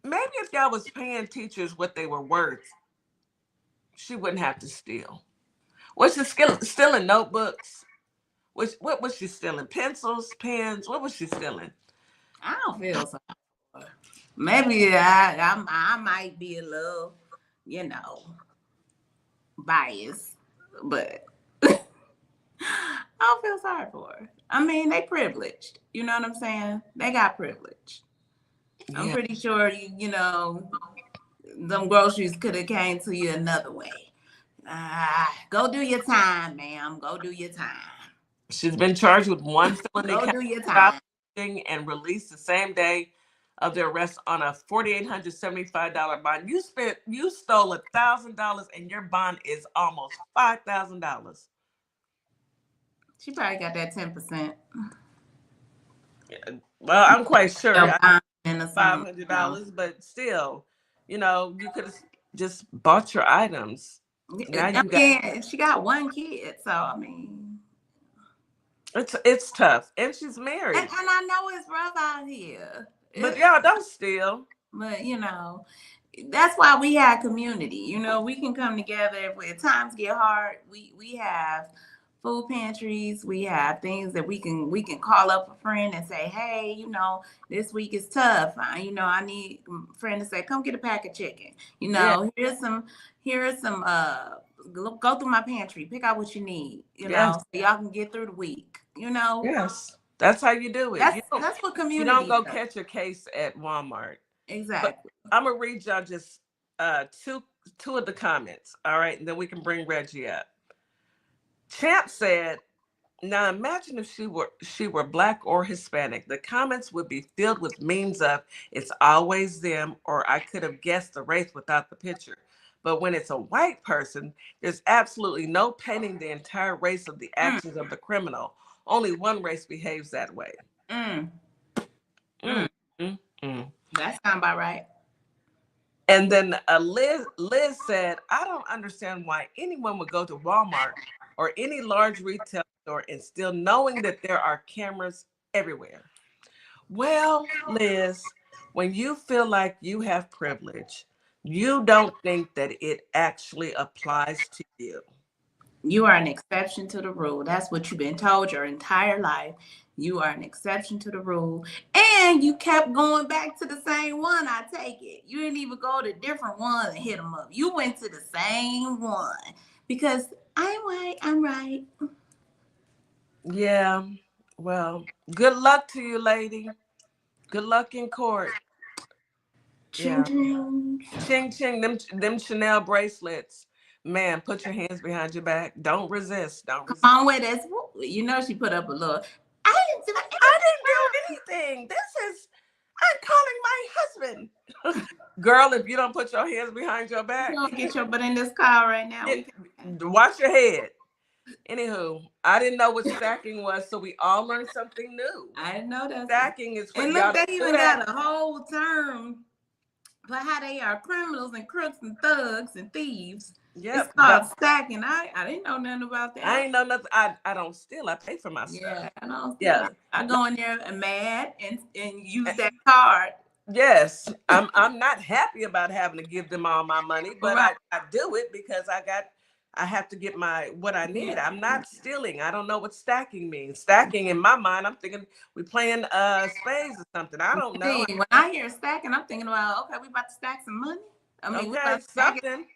maybe if y'all was paying teachers what they were worth, she wouldn't have to steal. Was she stealing notebooks? What was she stealing? Pencils, pens? What was she stealing? I don't feel so. Maybe I might be a little, biased, but I don't feel sorry for her. I mean, they privileged. You know what I'm saying? They got privilege. Yeah. I'm pretty sure them groceries could have came to you another way. Go do your time, ma'am. Go do your time. She's been charged with one felony Go do your time. And released the same day of the arrest on a $4,875 bond. You stole $1,000 and your bond is almost $5,000. She probably got that 10%. Well, I'm quite sure $500, but still, you could have just bought your items. She got one kid, so I mean, it's tough, and she's married, and I know it's rough out here. But y'all don't steal. But that's why we have community. We can come together if times get hard. We have food pantries. We have things that we can call up a friend and say, hey, this week is tough. I need a friend to say, come get a pack of chicken. Here's some go through my pantry, pick out what you need, so y'all can get through the week, Yes, that's how you do it. That's what community. You don't go catch a case at Walmart. Exactly. But I'm gonna read y'all just two of the comments, all right, and then we can bring Reggie up. Champ said, now imagine if she were Black or Hispanic. The comments would be filled with memes of it's always them, or I could have guessed the race without the picture. But when it's a white person, there's absolutely no painting the entire race of the actions of the criminal. Only one race behaves that way. That sounds about right. And then Liz said, I don't understand why anyone would go to Walmart or any large retail store and still knowing that there are cameras everywhere. Well, Liz, when you feel like you have privilege, you don't think that it actually applies to you. You are an exception to the rule. That's what you've been told your entire life. You are an exception to the rule. And you kept going back to the same one, I take it. You didn't even go to different ones and hit them up. You went to the same one because I'm white, I'm right. Yeah. Well, good luck to you, lady. Good luck in court. Ching, Yeah. ching. Ching ching. Them Chanel bracelets. Man, put your hands behind your back. Don't resist. Don't resist. Come on with us. You know she put up a little. I didn't do I didn't do anything. I'm calling my husband. Girl, if you don't put your hands behind your back, Don't get your butt in this car right now. watch your head. Anywho, I didn't know what stacking was, so we all learned something new. I didn't know that. Stacking is for and y'all. look, they even got a whole term for how they are criminals and crooks and thugs and thieves. Yep. It's called stacking. I didn't know nothing about that. I ain't know nothing. I don't steal. I pay for my stuff. Yeah, I don't steal. Yeah. I go in there and mad and use that card. Yes, I'm not happy about having to give them all my money, but Right. I do it because I have to get what I need. I'm not stealing. I don't know what stacking means. Stacking in my mind, I'm thinking we playing spades or something. I don't know. When I hear stacking, I'm thinking about, okay, we about to stack some money. I mean, we Okay, about to stack it. something.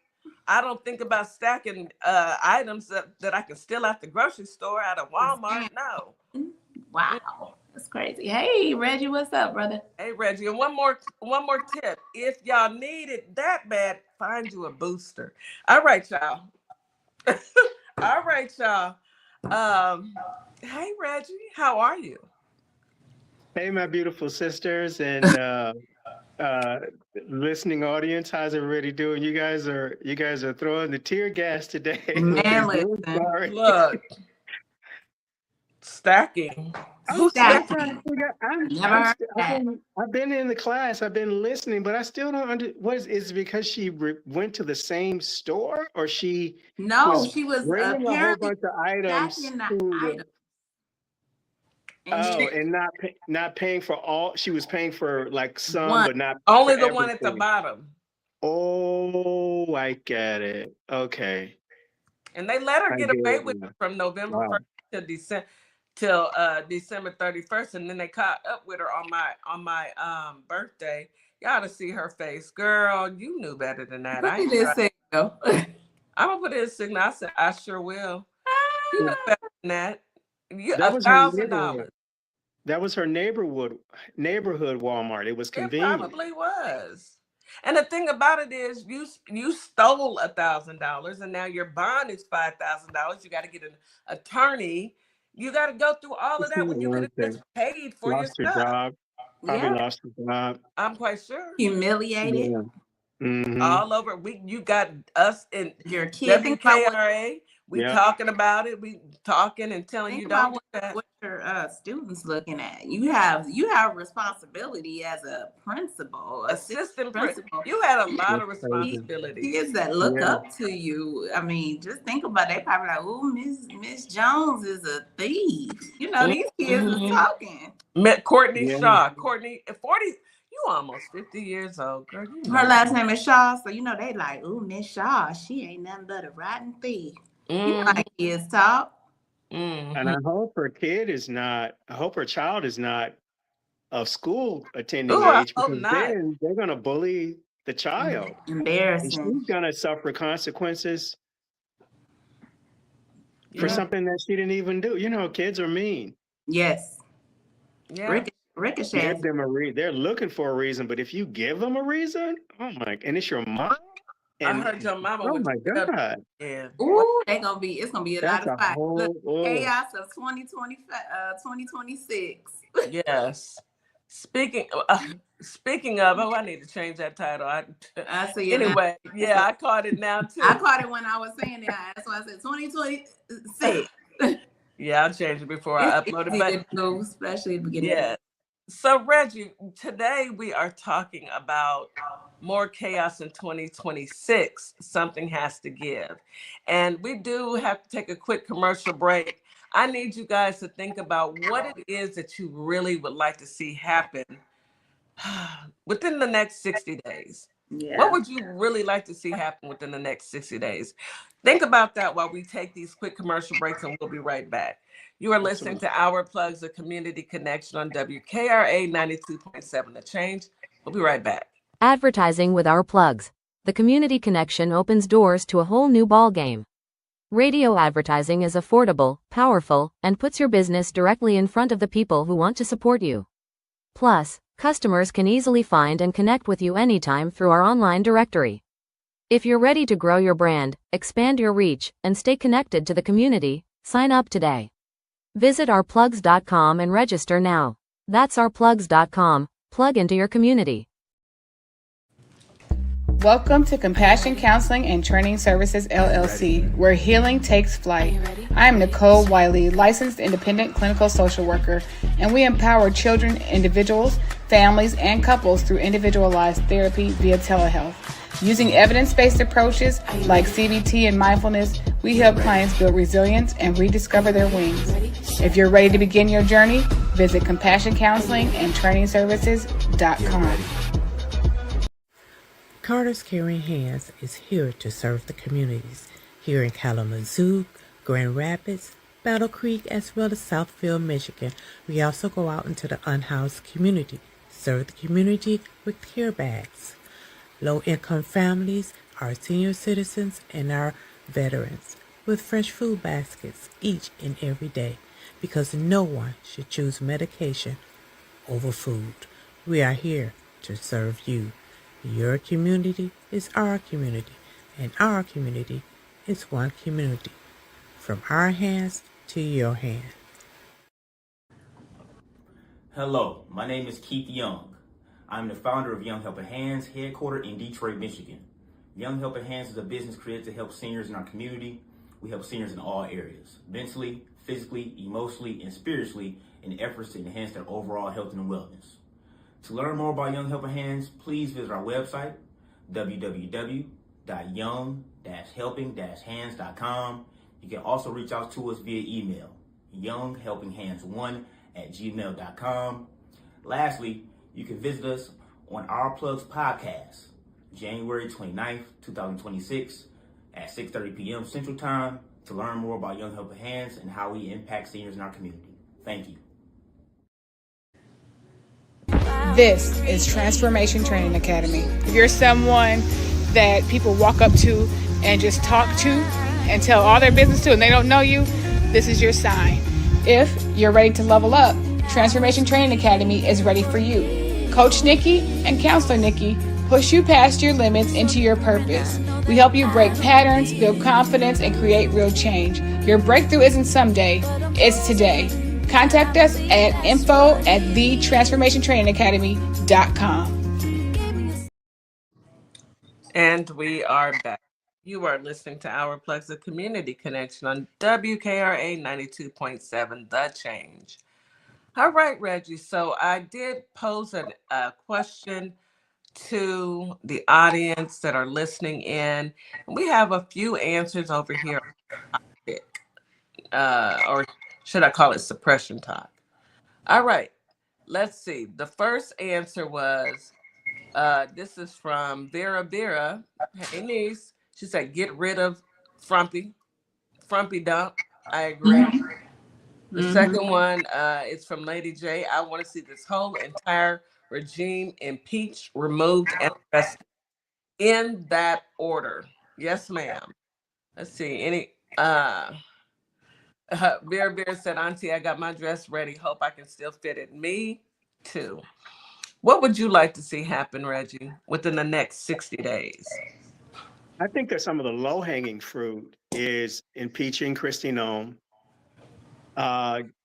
I don't think about stacking items that I can steal at the grocery store, out of Walmart. No. Wow, that's crazy. Hey, Reggie, what's up, brother? Hey, Reggie, and one more tip. If y'all need it that bad, find you a booster. All right, y'all. All right, y'all. Hey, Reggie, how are you? Hey, my beautiful sisters and listening audience. How's everybody doing? You guys are throwing the tear gas today. Man, listen. Sorry. Look, stacking. I'm Stacking. trying to figure out. Never heard that. I've been in the class. I've been listening, but I still don't is it because she went to the same store, or she she was bringing a whole apparently bunch of items stacking the to the, items. and not paying for all. She was paying for like some, One. but not Only for the one at the everything. bottom. Oh, I get it. Okay. And they let her I get get away it with now. it from November Wow. 1st till December 31st, and then they caught up with her on my birthday. You ought to see her face. Girl, you knew better than that. Look at this signal. I'm gonna put it in a signal. I said I sure will. You know better than that. That was her $1,000. neighborhood. That was her neighborhood Walmart. It was It convenient. probably was. And the thing about it is, you stole $1,000, and now your bond is $5,000. You got to get an attorney. You got to go through all of that when you could have just paid for your Lost your stuff. job. Probably lost your job. I'm quite sure. Humiliated. Yeah. Mm-hmm. All over. You got us in Your kids. WKRA. We talking about it. We talking and telling you don't do that. What your students looking at? You have responsibility as a principal, assistant principal. You had a lot of responsibility. Kids that look up to you. I mean, just think about it. They probably like, oh, Miss Jones is a thief. You know, these kids are talking. Met Courtney Shaw. Courtney, 40. You almost 50 years old, girl. You know. Her last name is Shaw, so you know they like, oh, Miss Shaw. She ain't nothing but a rotten thief. You know how kids talk. And I hope her child is not of school attending age, because then they're going to bully the child. Embarrassing. And she's going to suffer consequences for something that she didn't even do. You know, kids are mean. Yes. Yeah. Ricochet. Give them they're looking for a reason, but if you give them a reason, and it's your mom. I heard your mama. Oh my God! Yeah. Ooh, it's gonna be a lot of fight. Chaos of 2026. Yes. Speaking of, I need to change that title. I see. Anyway, I caught it now too. I caught it when I was saying that. That's why I said 2026. Yeah, I'll change it before I upload it. But especially at the beginning. Yeah. So Reggie, today we are talking about more chaos in 2026. Something has to give. And we do have to take a quick commercial break. I need you guys to think about what it is that you really would like to see happen within the next 60 days. Yeah. What would you really like to see happen within the next 60 days? Think about that while we take these quick commercial breaks, and we'll be right back. You are listening to Our Plugs, a community connection on WKRA 92.7 The Change. We'll be right back. Advertising with Our Plugs. The community connection opens doors to a whole new ballgame. Radio advertising is affordable, powerful, and puts your business directly in front of the people who want to support you. Plus, customers can easily find and connect with you anytime through our online directory. If you're ready to grow your brand, expand your reach, and stay connected to the community, sign up today. Visit ourplugs.com and register now. That's ourplugs.com. Plug into your community. Welcome to Compassion Counseling and Training Services LLC, where healing takes flight. I am Nicole Wiley, licensed independent clinical social worker, and we empower children, individuals, families, and couples through individualized therapy via telehealth. Using evidence-based approaches like CBT and mindfulness, we help clients build resilience and rediscover their wings. If you're ready to begin your journey, visit CompassionCounselingAndTrainingServices.com. Carter's Caring Hands is here to serve the communities here in Kalamazoo, Grand Rapids, Battle Creek, as well as Southfield, Michigan. We also go out into the unhoused community, serve the community with care bags. Low-income families, our senior citizens, and our veterans with fresh food baskets each and every day, because no one should choose medication over food. We are here to serve you. Your community is our community, and our community is one community. From our hands to your hand. Hello, my name is Keith Young. I'm the founder of Young Helping Hands, headquartered in Detroit, Michigan. Young Helping Hands is a business created to help seniors in our community. We help seniors in all areas, mentally, physically, emotionally, and spiritually, in efforts to enhance their overall health and wellness. To learn more about Young Helping Hands, please visit our website, www.young-helping-hands.com. You can also reach out to us via email, younghelpinghands1@gmail.com. Lastly, you can visit us on Our Plugs podcast, January 29th, 2026 at 6:30 p.m. Central Time to learn more about Young Helping Hands and how we impact seniors in our community. Thank you. This is Transformation Training Academy. If you're someone that people walk up to and just talk to and tell all their business to and they don't know you, this is your sign. If you're ready to level up, Transformation Training Academy is ready for you. Coach Nikki and Counselor Nikki push you past your limits into your purpose. We help you break patterns, build confidence, and create real change. Your breakthrough isn't someday, it's today. Contact us at info@thetransformationtrainingacademy.com. And we are back. You are listening to Our Plugs, the Community Connection on WKRA 92.7, The Change. All right, Reggie. So I did pose a question to the audience that are listening in. We have a few answers over here, or should I call it suppression talk? All right, let's see. The first answer was, this is from Vera Vera. Hey, niece. She said, get rid of Frumpy Dump. I agree. The second one is from Lady J. I want to see this whole entire regime impeached, removed, and arrested in that order. Yes, ma'am. Let's see. Vera Vera said, Auntie, I got my dress ready. Hope I can still fit it. Me too. What would you like to see happen, Reggie, within the next 60 days? I think that some of the low-hanging fruit is impeaching Kristi Noem,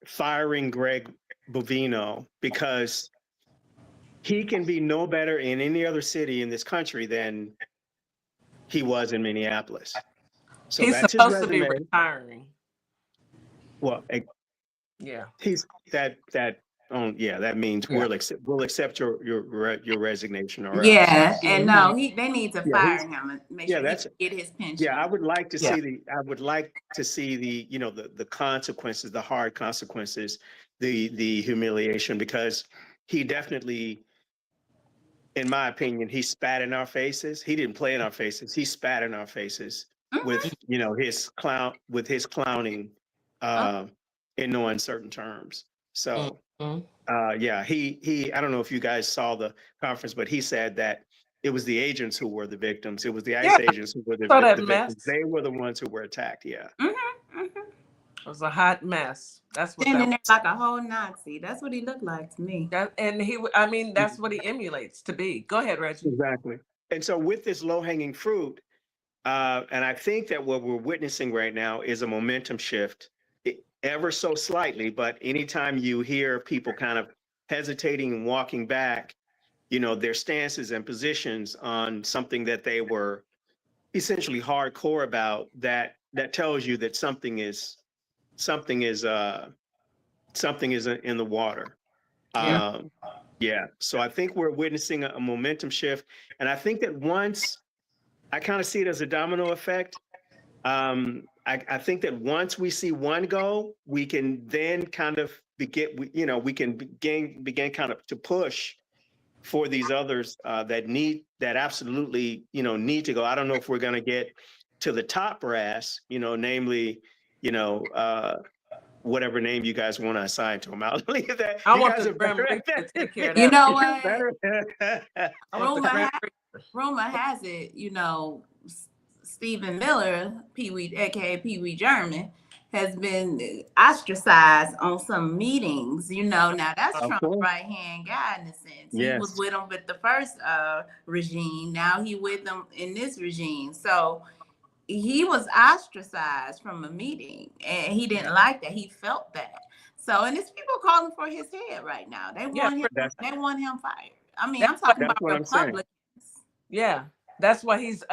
firing Greg Bovino, because he can be no better in any other city in this country than he was in Minneapolis. So he's that's supposed his to be resume. retiring. Well, yeah, he's that. That means we'll accept your resignation, or yeah, else. and no, they need to fire him and make sure he get his pension. Yeah, I would like to see the consequences, the hard consequences, the humiliation, because he definitely, in my opinion, he spat in our faces. He didn't play in our faces. He spat in our faces with his clowning in no uncertain terms. So he I don't know if you guys saw the conference, but he said that it was the agents who were the victims. It was the ICE Yeah, agents who were the saw that victims. mess. They were the ones who were attacked. Yeah. It was a hot mess. That's what Standing that there like a whole Nazi. That's what he looked like to me. and I mean, that's what he emulates to be. Go ahead, Reggie. Exactly. And so with this low-hanging fruit, and I think that what we're witnessing right now is a momentum shift, ever so slightly, but anytime you hear people kind of hesitating and walking back, their stances and positions on something that they were essentially hardcore about, that tells you that something is in the water. Yeah. Yeah. So I think we're witnessing a momentum shift. And I think that once, I kind of see it as a domino effect. I think that once we see one go, we can then kind of begin kind of to push for these others that absolutely, need to go. I don't know if we're going to get to the top brass, namely, whatever name you guys want to assign to them. I'll leave that. I You want guys the are Grim better Reaper at to take care of You that. know what? better. Rumor has it, Stephen Miller, Pee-wee, aka Pee-wee German, has been ostracized on some meetings. Now that's Of Trump's course. right-hand guy in a sense. Yes. He was with him with the first regime. Now he with them in this regime. So he was ostracized from a meeting, and he didn't like that. He felt that. So, and it's people calling for his head right now. They want him. They want him fired. I mean, I'm talking about Republicans. Yeah, that's why he's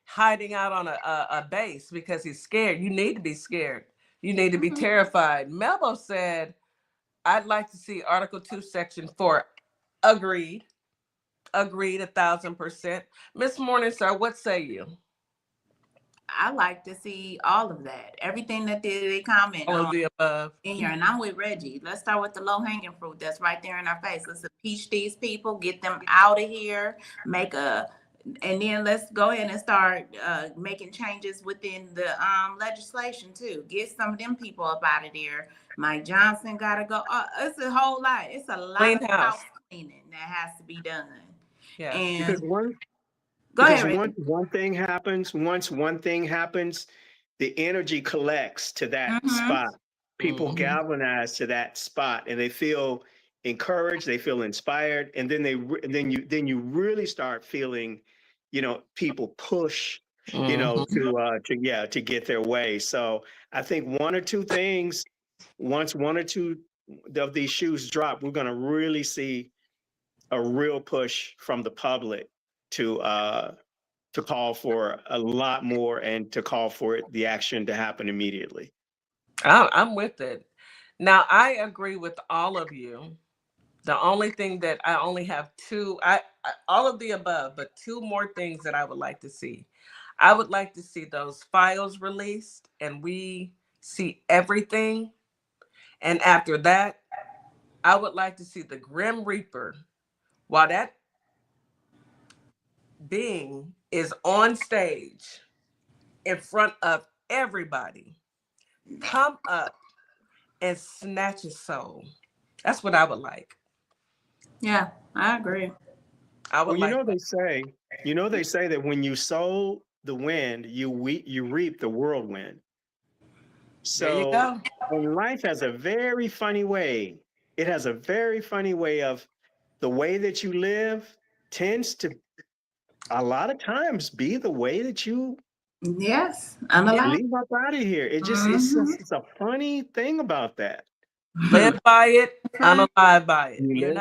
hiding out on a base, because he's scared. You need to be scared. You need to be terrified. Melbo said, "I'd like to see Article 2, Section 4 agreed. Agreed 1,000%." Miss Morningstar, what say you? I like to see all of that. Everything that they comment All on of the above in here. And I'm with Reggie. Let's start with the low-hanging fruit that's right there in our face. Let's impeach these people, get them out of here, and then let's go ahead and start making changes within the legislation too. Get some of them people up out of there. Mike Johnson gotta go. It's a whole lot. It's a lot of house cleaning that has to be done. Yeah. And one thing happens, once one thing happens, the energy collects to that spot. People galvanize to that spot, and they feel encouraged, they feel inspired, and then you really start feeling, people push, to get their way. So I think one or two things, once one or two of these shoes drop, we're going to really see a real push from the public to call for a lot more, and to call for the action to happen immediately. I'm with it. Now, I agree with all of you. The only thing that I only have two, all of the above, but two more things that I would like to see. I would like to see those files released and we see everything. And after that, I would like to see the Grim Reaper, while that being is on stage in front of everybody, come up and snatch his soul. That's what I would like. Yeah, I agree. They say that when you sow the wind, you reap the whirlwind. So and life has a very funny way. It has a very funny way of the way that you live tends to a lot of times be the way that you leave up out of here. It just it's a funny thing about that. Live by it, unalive by it. You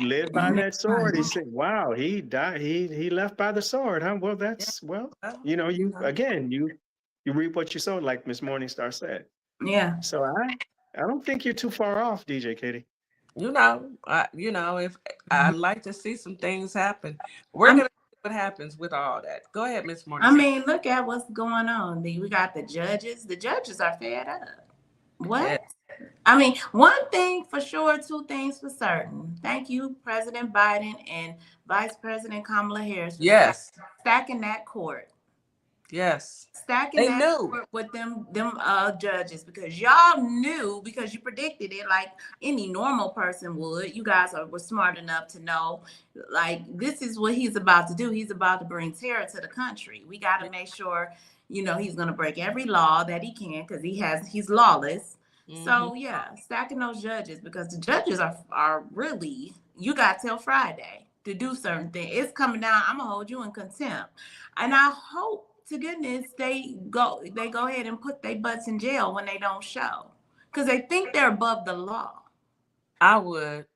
live by that sword. He said, "Wow, he died. He left by the sword." Huh? Well, that's you reap what you sow, like Miss Morningstar said. Yeah. So I don't think you're too far off, DJ Katie. If I'd like to see some things happen, we're gonna see what happens with all that. Go ahead, Miss Morningstar. I mean, look at what's going on. We got the judges. The judges are fed up. What? Yeah. I mean, one thing for sure, two things for certain. Thank you, President Biden and Vice President Kamala Harris, for stacking that court. Yes. Stacking They that knew. with them judges, because y'all knew, because you predicted it like any normal person would. You guys were smart enough to know, like, this is what he's about to do. He's about to bring terror to the country. We got to make sure, he's going to break every law that he can, because he's lawless. So yeah, stacking those judges, because the judges are really, you got till Friday to do certain things. It's coming down. I'm gonna hold you in contempt, and I hope to goodness they go ahead and put their butts in jail when they don't show, because they think they're above the law. I would.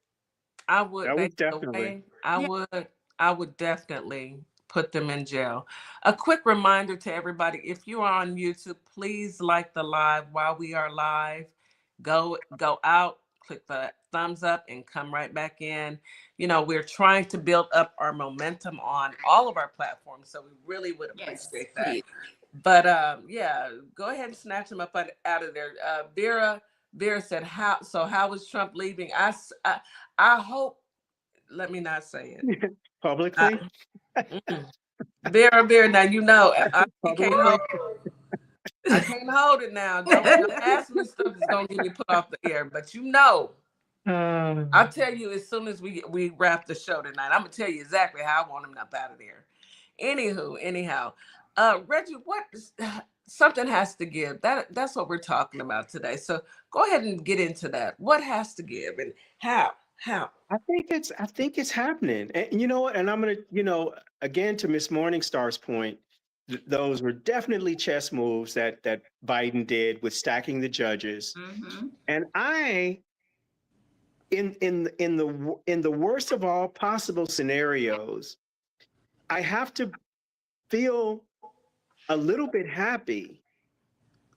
I would. That was They definitely. Yeah. I would definitely put them in jail. A quick reminder to everybody: if you are on YouTube, please like the live while we are live. Go out, click the thumbs up, and come right back in. We're trying to build up our momentum on all of our platforms, so we really would appreciate that. Please. But yeah, go ahead and snatch them up out of there. Vera said, how was Trump leaving? I hope, let me not say it. Publicly? Vera, now you can't Publicly? I can't hold it now. Don't ask me stuff that's gonna get me put off the air. But I'll tell you as soon as we wrap the show tonight. I'm gonna tell you exactly how I want him up out of there. Anyhow, Reggie, something has to give. That's what we're talking about today. So go ahead and get into that. What has to give and how? I think it's happening. And you know what? And I'm gonna, again, to Miss Morningstar's point, those were definitely chess moves that Biden did with stacking the judges. And in the worst of all possible scenarios, I have to feel a little bit happy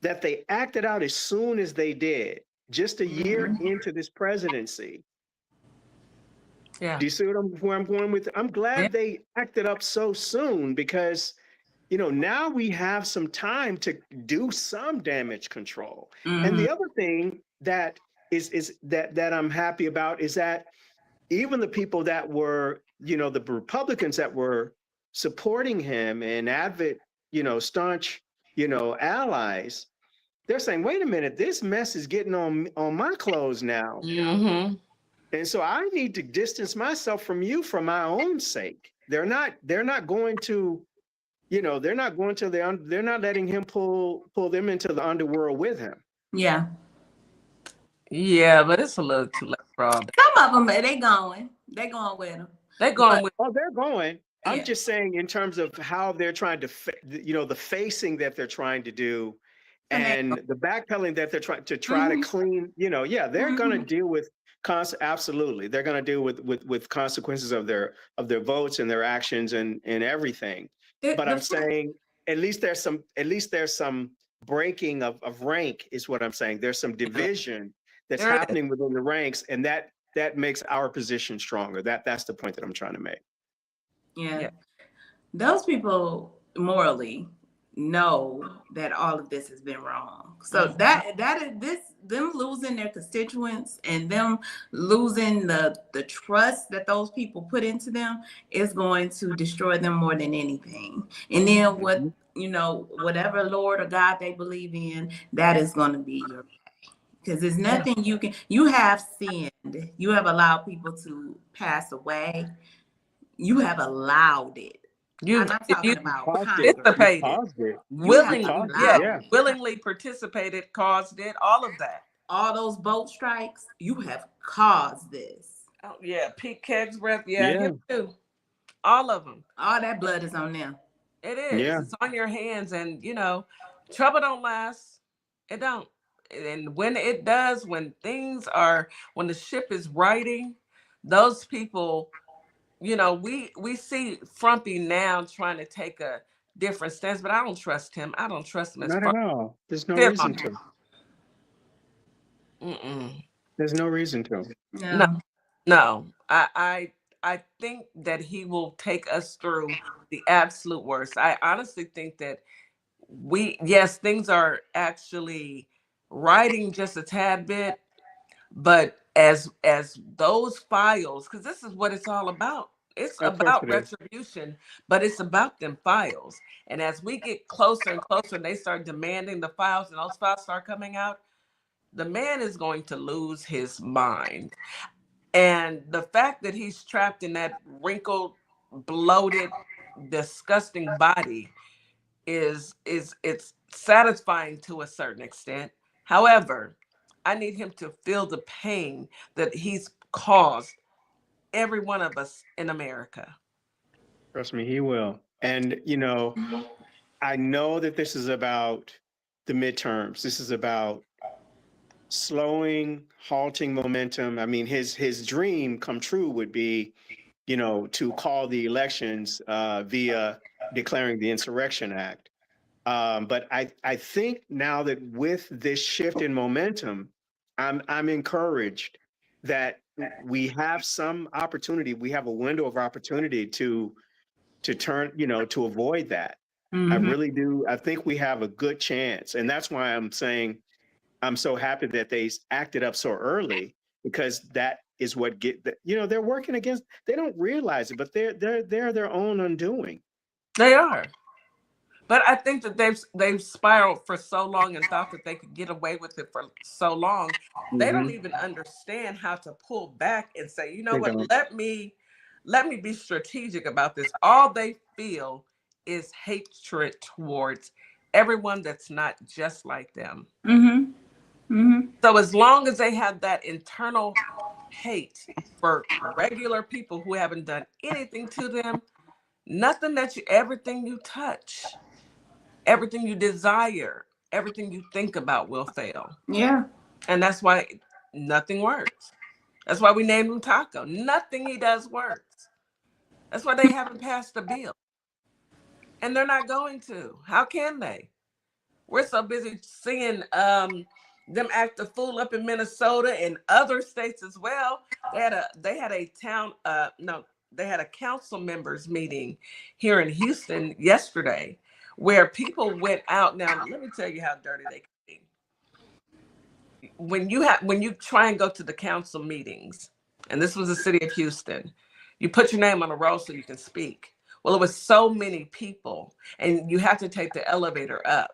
that they acted out as soon as they did, just a year into this presidency. Yeah. Do you see where I'm going with it? I'm glad they acted up so soon, because now we have some time to do some damage control. And the other thing that is that I'm happy about is that even the people that were, the Republicans that were supporting him and staunch, allies, they're saying, wait a minute, this mess is getting on my clothes now. And so I need to distance myself from you for my own sake. They're not going to, they're not letting him pull them into the underworld with him. Yeah. Yeah, but it's a little too late for all that. Some of them, they're going with him. They're going with. Oh, they're going. Yeah. I'm just saying in terms of how they're trying to, the facing that they're trying to do, and the backpedaling that they're trying to clean. They're going to deal with. Absolutely, they're going to deal with consequences of their votes and their actions and everything. But I'm saying at least there's some breaking of rank is what I'm saying. There's some division that's happening within the ranks, and that makes our position stronger. That's the point that I'm trying to make. Yeah. Those people morally know that all of this has been wrong. So that is them losing their constituents and them losing the trust that those people put into them is going to destroy them more than anything. And then whatever Lord or God they believe in, that is going to be your pay. Because there's nothing you have sinned. You have allowed people to pass away. You have allowed it. I'm not talking about participated, willingly participated, caused it, all of that. All those boat strikes, you have caused this. Oh yeah, Pete Kegg's breath, him too. All of them. All that blood is on them. It is. Yeah. It's on your hands, and trouble don't last. It don't. And when it does, when the ship is righting, those people. We see Frumpy now trying to take a different stance, but I don't trust him. I don't trust him. Not at all. There's no reason to. There's no reason to. No. I think that he will take us through the absolute worst. I honestly think that things are actually righting just a tad bit, but as those files, because this is what it's all about. It's Of course about it is. retribution, but it's about them files. And as we get closer and closer and they start demanding the files and those files start coming out, the man is going to lose his mind. And the fact that he's trapped in that wrinkled, bloated, disgusting body is it's satisfying to a certain extent. However, I need him to feel the pain that he's caused every one of us in America. Trust me, he will. And, I know that this is about the midterms. This is about slowing, halting momentum. I mean, his dream come true would be, to call the elections via declaring the Insurrection Act. But I think now that with this shift in momentum, I'm encouraged that we have some opportunity. We have a window of opportunity to turn, to avoid that. I really do. I think we have a good chance, and that's why I'm saying I'm so happy that they acted up so early, because that is what they're working against. They don't realize it, but they're their own undoing. They are. But I think that they've spiraled for so long and thought that they could get away with it for so long. They don't even understand how to pull back and say, you know what, let me be strategic about this. All they feel is hatred towards everyone that's not just like them. So as long as they have that internal hate for regular people who haven't done anything to them, everything you touch, everything you desire, everything you think about will fail. Yeah. And that's why nothing works. That's why we named him Taco. Nothing he does works. That's why they haven't passed a bill. And they're not going to. How can they? We're so busy seeing them act the fool up in Minnesota and other states as well. They had a council members meeting here in Houston yesterday where people went out. Now, let me tell you how dirty they can be. When you try and go to the council meetings, and this was the city of Houston, you put your name on a roll so you can speak. Well, it was so many people, and you have to take the elevator up.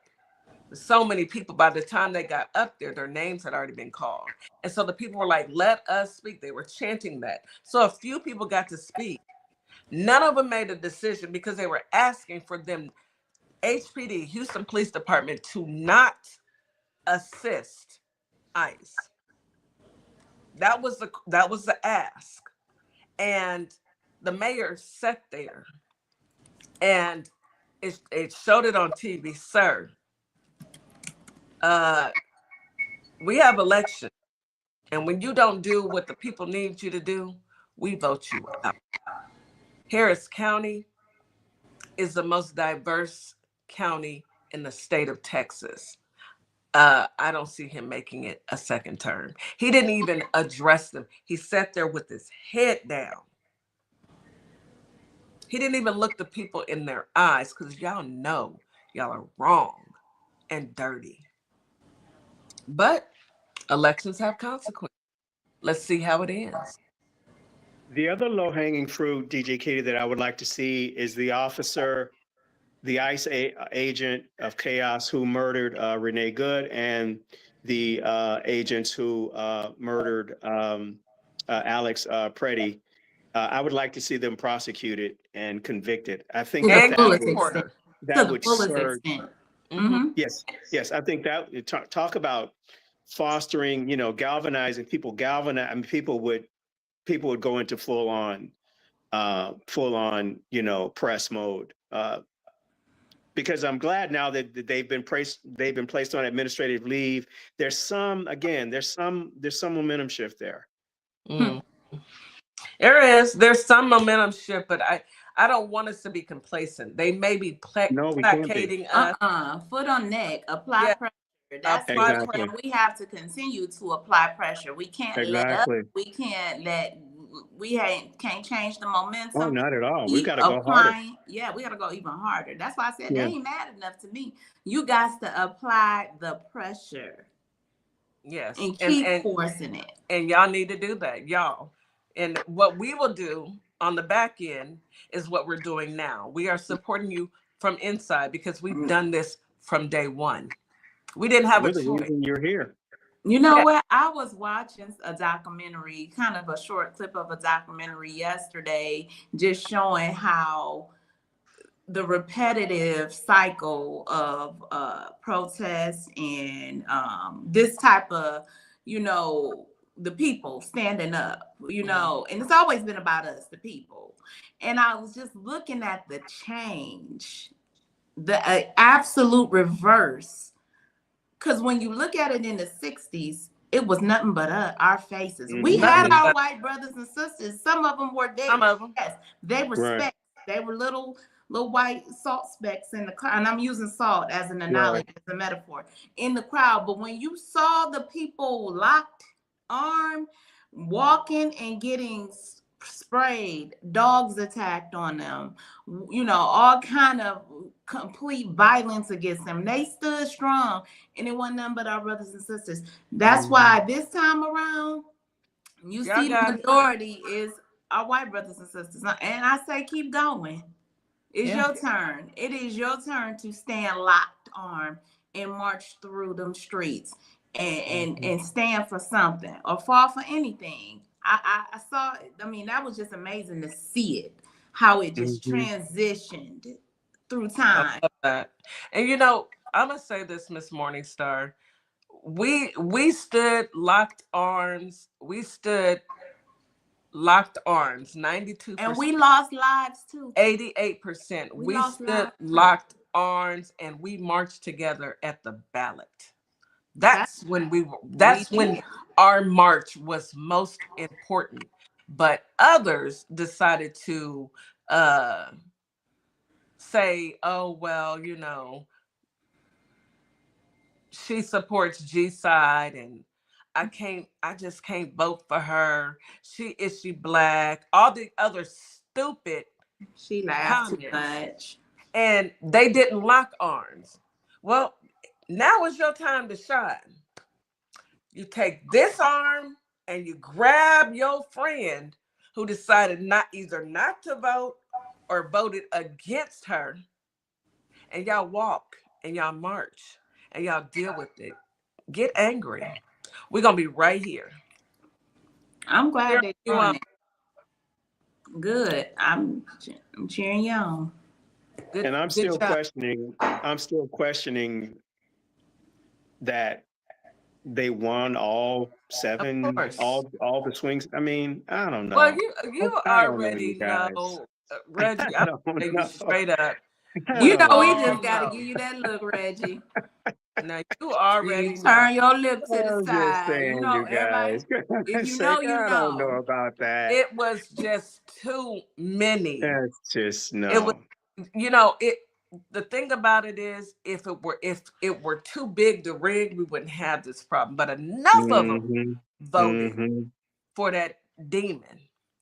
So many people, by the time they got up there, their names had already been called. And so the people were like, let us speak. They were chanting that. So a few people got to speak. None of them made a decision because they were asking for them, HPD, Houston Police Department, to not assist ICE. That was the ask. And the mayor sat there and it showed it on TV, sir. We have elections, and when you don't do what the people need you to do, we vote you out. Harris County is the most diverse county in the state of Texas. I don't see him making it a second term. He didn't even address them. He sat there with his head down. He didn't even look the people in their eyes, because y'all know y'all are wrong and dirty. But elections have consequences. Let's see how it ends. The other low-hanging fruit, DJ Katie, that I would like to see is the officer, the ICE agent of chaos who murdered Renee Good, and the agents who murdered Alex Preddy. I would like to see them prosecuted and convicted. I think that would serve. Yes. I think that talk about fostering, galvanizing people. People would go into full on, press mode. Because I'm glad now that they've been placed on administrative leave. There's some momentum shift there. There's some momentum shift, but I don't want us to be complacent. They may be placating us. Foot on neck, apply pressure. That's why we have to continue to apply pressure. We can't let up. We can't change the momentum. Oh, not at all. We got to go harder. Yeah, we got to go even harder. That's why I said they ain't mad enough to me. You got to apply the pressure. Yes. And keep forcing it. And y'all need to do that, y'all. And what we will do on the back end is what we're doing now. We are supporting you from inside because we've done this from day one. We didn't have You're a the choice. reason you're here. You know Yeah. what? I was watching a documentary, kind of a short clip of a documentary yesterday, just showing how the repetitive cycle of protests and this type of, the people standing up, and it's always been about us, the people. And I was just looking at the change, the absolute reverse. Because when you look at it in the 60s, it was nothing but our faces. We had our white brothers and sisters. Some of them were there. Some of them. Yes, they were specks. They were little white salt specks in the crowd. And I'm using salt as an analogy, as a metaphor, in the crowd. But when you saw the people locked arm, walking and getting sprayed, dogs attacked on them, all kind of complete violence against them, they stood strong, and it wasn't nothing but our brothers and sisters. That's why this time around, you see the majority is our white brothers and sisters. And I say keep going. It's your turn. It is your turn to stand locked arm and march through them streets and stand for something or fall for anything. I saw it. I mean, that was just amazing to see it, how it just transitioned through time. I love that. And I'm gonna say this, Miss Morningstar. We stood locked arms. We stood locked arms. 92%. And we lost lives too. 88%. We stood locked arms, and we marched together at the ballot. That's when our march was most important. But others decided to say, oh, well, she supports G side and I just can't vote for her. Is she black? All the other stupid she laughed comments. Too much. And they didn't lock arms. Well, now is your time to shine. You take this arm and you grab your friend who decided either not to vote or voted against her, and y'all walk and y'all march and y'all deal with it. Get angry. We're gonna be right here. I'm glad they're doing it. Good. I'm cheering you on. Good, and I'm still questioning. I'm still questioning that they won all 7, all the swings. I mean, I don't know. Well, you already know, Reggie. I'm gonna tell you straight up. We just gotta give you that look, Reggie. Now you already turn your lips to the side. Saying, you guys. If you know, I don't know about that. It was just too many. That's just no. It was, the thing about it is, if it were too big to rig, we wouldn't have this problem. But enough of them voted for that demon.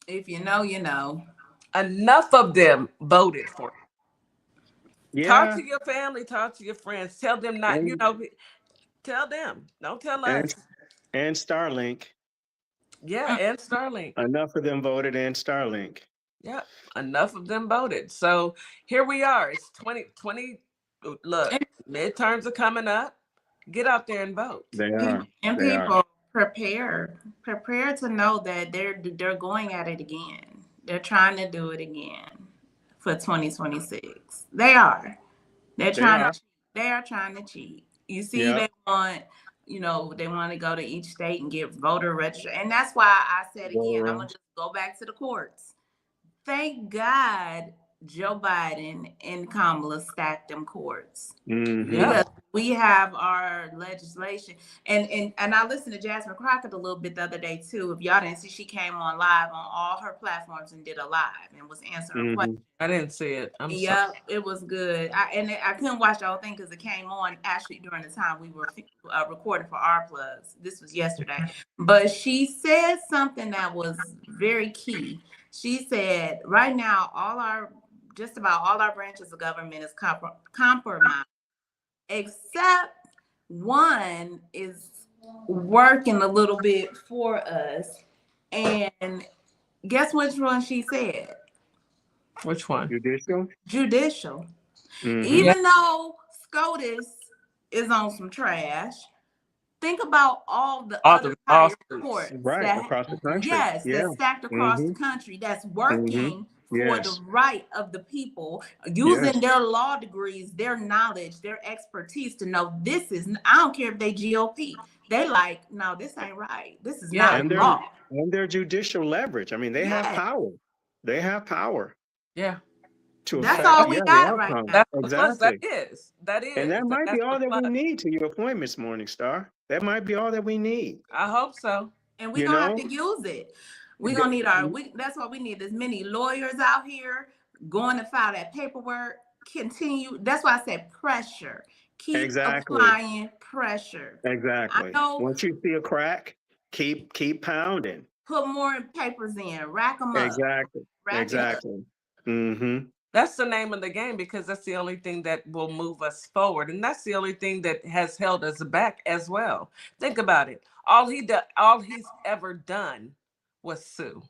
If you know, you know. Enough of them voted for it. Yeah. Talk to your family, talk to your friends. Tell them not, tell them. Don't tell us. And Starlink. Yeah, and Starlink. Enough of them voted and Starlink. Yeah, enough of them voted. So here we are. It's 2020. Look, midterms are coming up. Get out there and vote. They are. And people prepare to know that they're going at it again. They're trying to do it again for 2026. They are. They are trying to cheat. You see, they want, they want to go to each state and get voter register. And that's why I said again, I'm going to just go back to the courts. Thank God Joe Biden and Kamala stacked them courts. Because we have our legislation. And I listened to Jasmine Crockett a little bit the other day too. If y'all didn't see, she came on live on all her platforms and did a live and was answering questions. I didn't see it. Yep, it was good. I couldn't watch the whole thing because it came on actually during the time we were recording for our plugs. This was yesterday. But she said something that was very key. She said, right now, just about all our branches of government is compromised, except one is working a little bit for us. And Guess which one she said? Which one? Judicial. Judicial. Mhm. Even though SCOTUS is on some trash, think about all the All other the higher lawsuits. courts Right, that, across the country. yes, Yeah. that's stacked across the country, that's working for the Yes. right of the people, using Yes. their law degrees, their knowledge, their expertise to know this is, I don't care if they GOP, they like, no, this ain't right. This is Yeah. not And law. their judicial leverage. I mean, they have Yes. power. They have power Yeah. to That's affect all we the got right outcome. now. That's the plus. That Exactly. is. That is. And that might be That's all the that we plus. need to your point, Miss Morningstar. That might be all that we need. I hope so. And we're You gonna have know? to use it. We're gonna need that's what we need. As many lawyers out here going to file that paperwork. Continue. That's why I said pressure. Keep Exactly. applying pressure. Exactly. I know. Once you see a crack, keep pounding. Put more papers in. Rack them up. Exactly. Rack it up. Exactly. Mm-hmm. That's the name of the game, because that's the only thing that will move us forward. And that's the only thing that has held us back as well. Think about it. All he's ever done was sue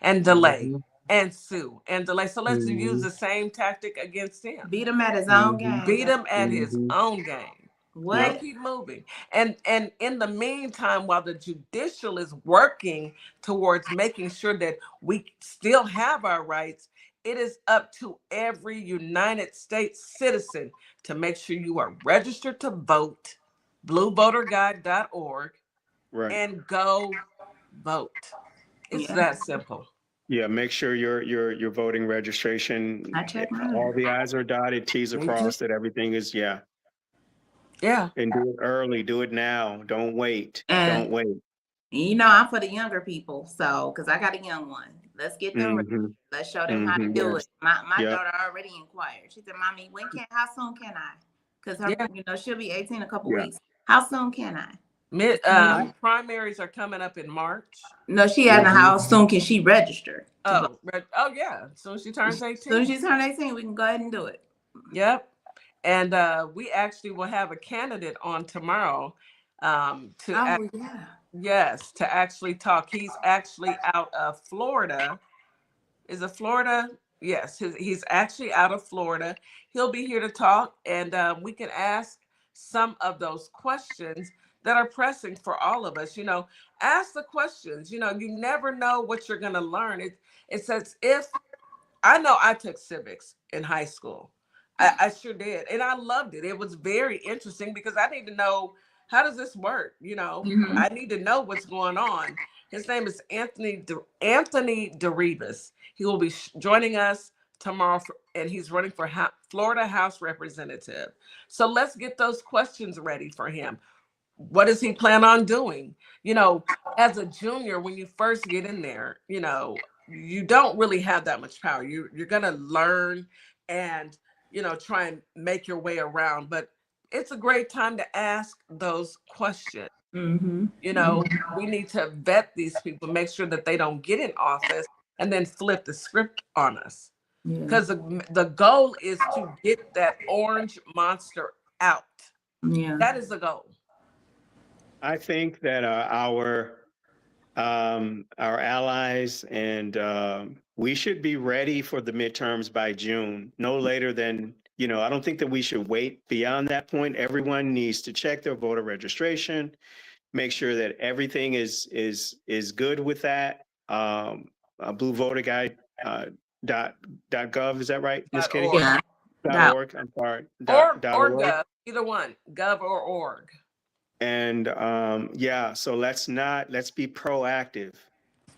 and delay and sue and delay. So let's use the same tactic against him. Beat him at his own game. Beat him at his own game. What? And keep moving. And in the meantime, while the judicial is working towards making sure that we still have our rights, it is up to every United States citizen to make sure you are registered to vote, bluevoterguide.org, Right. and go vote. It's that simple. Yeah, make sure your voting registration, I check mine. all the I's are dotted, T's are crossed, that everything is, Yeah. And do it early, do it now. Don't wait. Don't wait. You know, I'm for the younger people, so because I got a young one. Let's get them ready. Let's show them how to do it. My daughter already inquired. She said, "Mommy, how soon can I?" Because her, she'll be 18 in a couple weeks. How soon can I? Primaries are coming up in March. No, she asked how soon can she register? Oh yeah. As soon as she turns 18. As soon as she turns 18, we can go ahead and do it. Yep. And we actually will have a candidate on tomorrow to actually talk. He's actually out of Florida. Is it Florida? Yes, he's actually out of Florida. He'll be here to talk, and we can ask some of those questions that are pressing for all of us. Ask the questions. You never know what you're going to learn. It's as if, I know I took civics in high school. I sure did. And I loved it. It was very interesting because I need to know, how does this work? I need to know what's going on. His name is Anthony DeRivas. He will be joining us tomorrow, and he's running for Florida House Representative. So let's get those questions ready for him. What does he plan on doing? As a junior, when you first get in there, you don't really have that much power. You're going to learn and try and make your way around, but it's a great time to ask those questions. We need to vet these people, make sure that they don't get in office and then flip the script on us. Because the goal is to get that orange monster out. That is the goal. I think that our allies and we should be ready for the midterms by June, no later than, I don't think that we should wait beyond that point. Everyone needs to check their voter registration, make sure that everything is good with that. bluevoterguide.gov, is that right, Ms. Kitty? Yeah. .org. I'm sorry. Or gov, either one, gov or org. And so let's be proactive.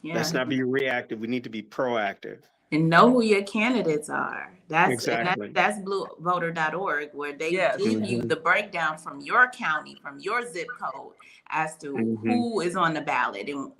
Let's not be reactive. We need to be proactive. And know who your candidates are. That's bluevoter.org, where they give you the breakdown from your county, from your zip code, as to who is on the ballot, and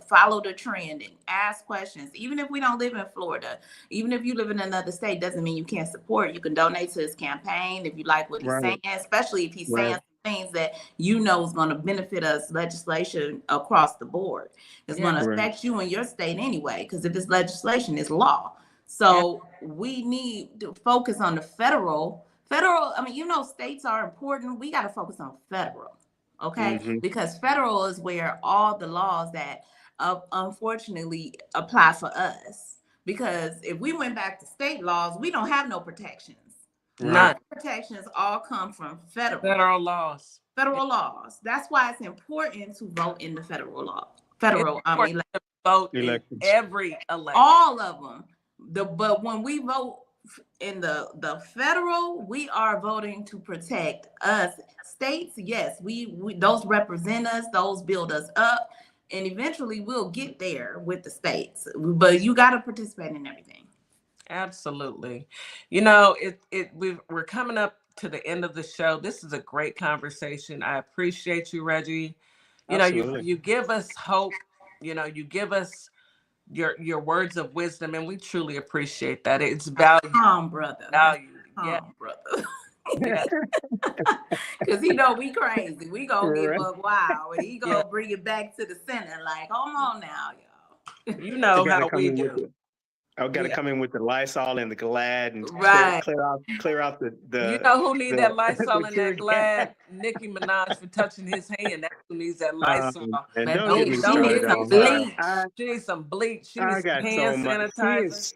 follow the trend and ask questions. Even if we don't live in Florida, even if you live in another state, doesn't mean you can't support. You can donate to his campaign if you like what he's saying, especially if he's saying things that is going to benefit us, legislation across the board. It's going to affect you in your state anyway, because if it's legislation, it's law. So we need to focus on the federal. I mean, states are important. We got to focus on federal, okay? Because federal is where all the laws that unfortunately apply for us. Because if we went back to state laws, we don't have no protections. None. Our protections all come from Federal laws. federal laws. That's why it's important to vote in the federal law. It's important to vote in every election. All of them. But when we vote in the federal, we are voting to protect us. States, yes, we those represent us, those build us up, and eventually we'll get there with the states. But you got to participate in everything. Absolutely. You know, we're coming up to the end of the show. This is a great conversation. I appreciate you, Reggie. You know, you give us hope. You know, you give us your words of wisdom, and we truly appreciate that. It's valued. Brother. Valued. Brother. Because he know we crazy. We gonna get buck wild. And he gonna bring it back to the center. Like, hold on now, y'all. You know how we do. I've got to come in with the Lysol and the Glad and clear out the. You know who needs that Lysol and that Glad? Nicki Minaj for touching his hand. That's who needs that Lysol. And don't get me started on bleach. She needs some bleach. She needs some hand sanitizer.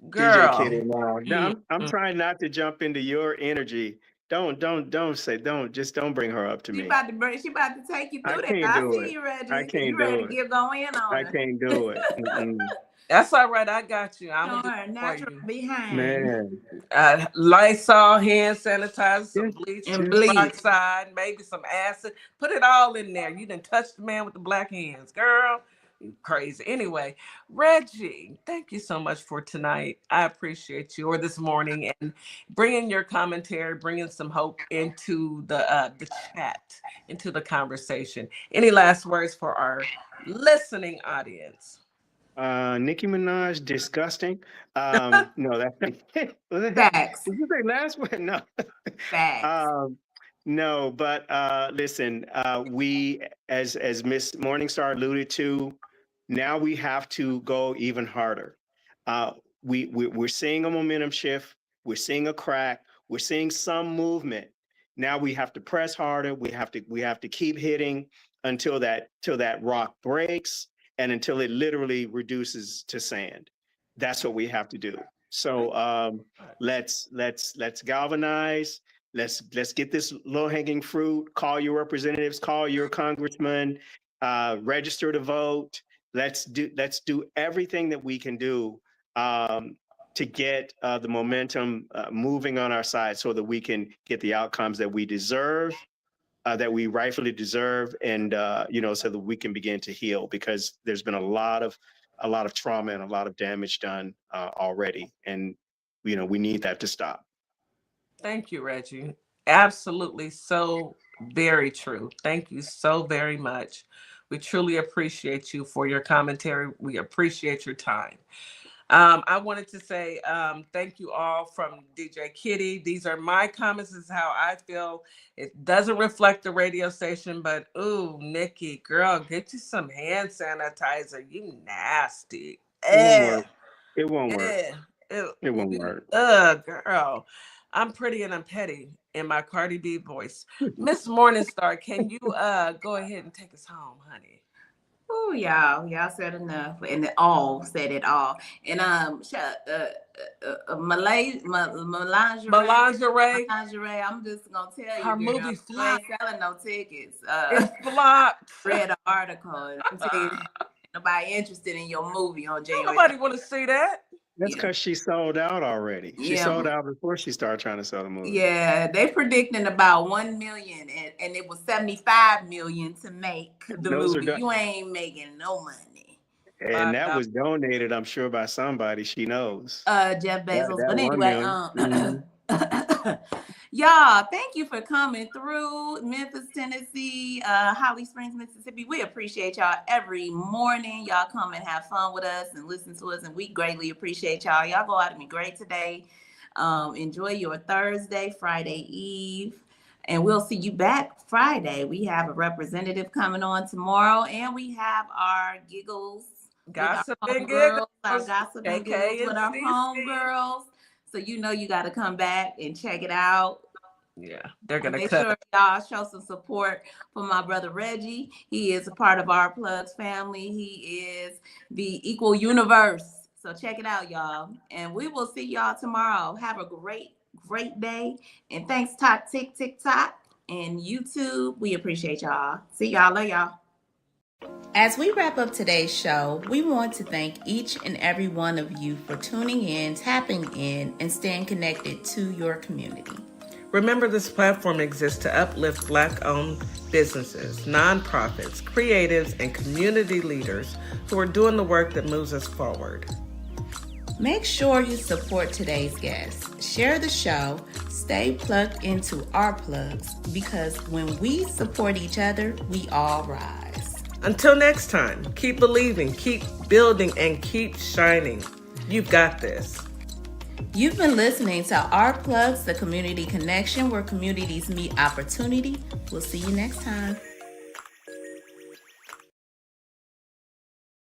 Girl, DJ Kitty, now I'm trying not to jump into your energy. Don't bring her up to me. She about to take you through that. I see you, Reggie. I can't you ready to get going on her. I can't do it. That's all right. I got you. I'm natural behind. Man. Lysol, hand sanitizer, some bleach, and bleach, outside, maybe some acid. Put it all in there. You done touched the man with the black hands, girl. You crazy. Anyway, Reggie, thank you so much for tonight. I appreciate you, or this morning, and bringing your commentary, bringing some hope into the chat, into the conversation. Any last words for our listening audience? Nicki Minaj, disgusting. No, that's facts. Did you say last word? No. Facts. No, but listen, we, as Miss Morningstar alluded to, now we have to go even harder. We're seeing a momentum shift. We're seeing a crack. We're seeing some movement. Now we have to press harder. We have to keep hitting until that rock breaks and until it literally reduces to sand. That's what we have to do. So let's galvanize. Let's get this low-hanging fruit. Call your representatives. Call your congressman. Register to vote. Let's do everything that we can do to get the momentum moving on our side, so that we can get the outcomes that we deserve, that we rightfully deserve, and so that we can begin to heal. Because there's been a lot of trauma and a lot of damage done already, and we need that to stop. Thank you, Reggie. Absolutely, so very true. Thank you so very much. We truly appreciate you for your commentary. We appreciate your time. I wanted to say thank you all from DJ Kitty. These are my comments. This is how I feel. It doesn't reflect the radio station, but ooh, Nikki, girl, get you some hand sanitizer. You nasty. It won't work. It won't work. Girl. I'm pretty and I'm petty in my Cardi B voice. Miss Morningstar, can you go ahead and take us home, honey? Oh, y'all said enough, and it all said it all. And melangerie. I'm just gonna tell you, her movie flopped. Ain't selling no tickets. It flopped. Read an article. I'm telling you, nobody interested in your movie on January. Nobody want to see that. That's because she sold out already. She sold out before she started trying to sell the movie. Yeah, they predicting about 1 million, and it was 75 million to make the movie. You ain't making no money. And that was donated, I'm sure, by somebody she knows. Jeff Bezos. But anyway, y'all, thank you for coming through Memphis, Tennessee, Holly Springs, Mississippi. We appreciate y'all every morning. Y'all come and have fun with us and listen to us, and we greatly appreciate y'all. Y'all go out and be great today. Enjoy your Thursday, Friday Eve, and we'll see you back Friday. We have a representative coming on tomorrow, and we have our giggles. Gossip and giggles. Our gossip and giggles with our homegirls. So you got to come back and check it out. Yeah, they're And gonna make cut. sure y'all show some support for my brother Reggie. He is a part of our Plugs family. He is the equal universe. So check it out, y'all. And we will see y'all tomorrow. Have a great day. And thanks, TikTok, and YouTube. We appreciate y'all. See y'all. Love y'all. As we wrap up today's show, we want to thank each and every one of you for tuning in, tapping in, and staying connected to your community. Remember, this platform exists to uplift Black-owned businesses, nonprofits, creatives, and community leaders who are doing the work that moves us forward. Make sure you support today's guests. Share the show. Stay plugged into our plugs, because when we support each other, we all rise. Until next time, keep believing, keep building, and keep shining. You've got this. You've been listening to Our Plugs, the community connection where communities meet opportunity. We'll see you next time.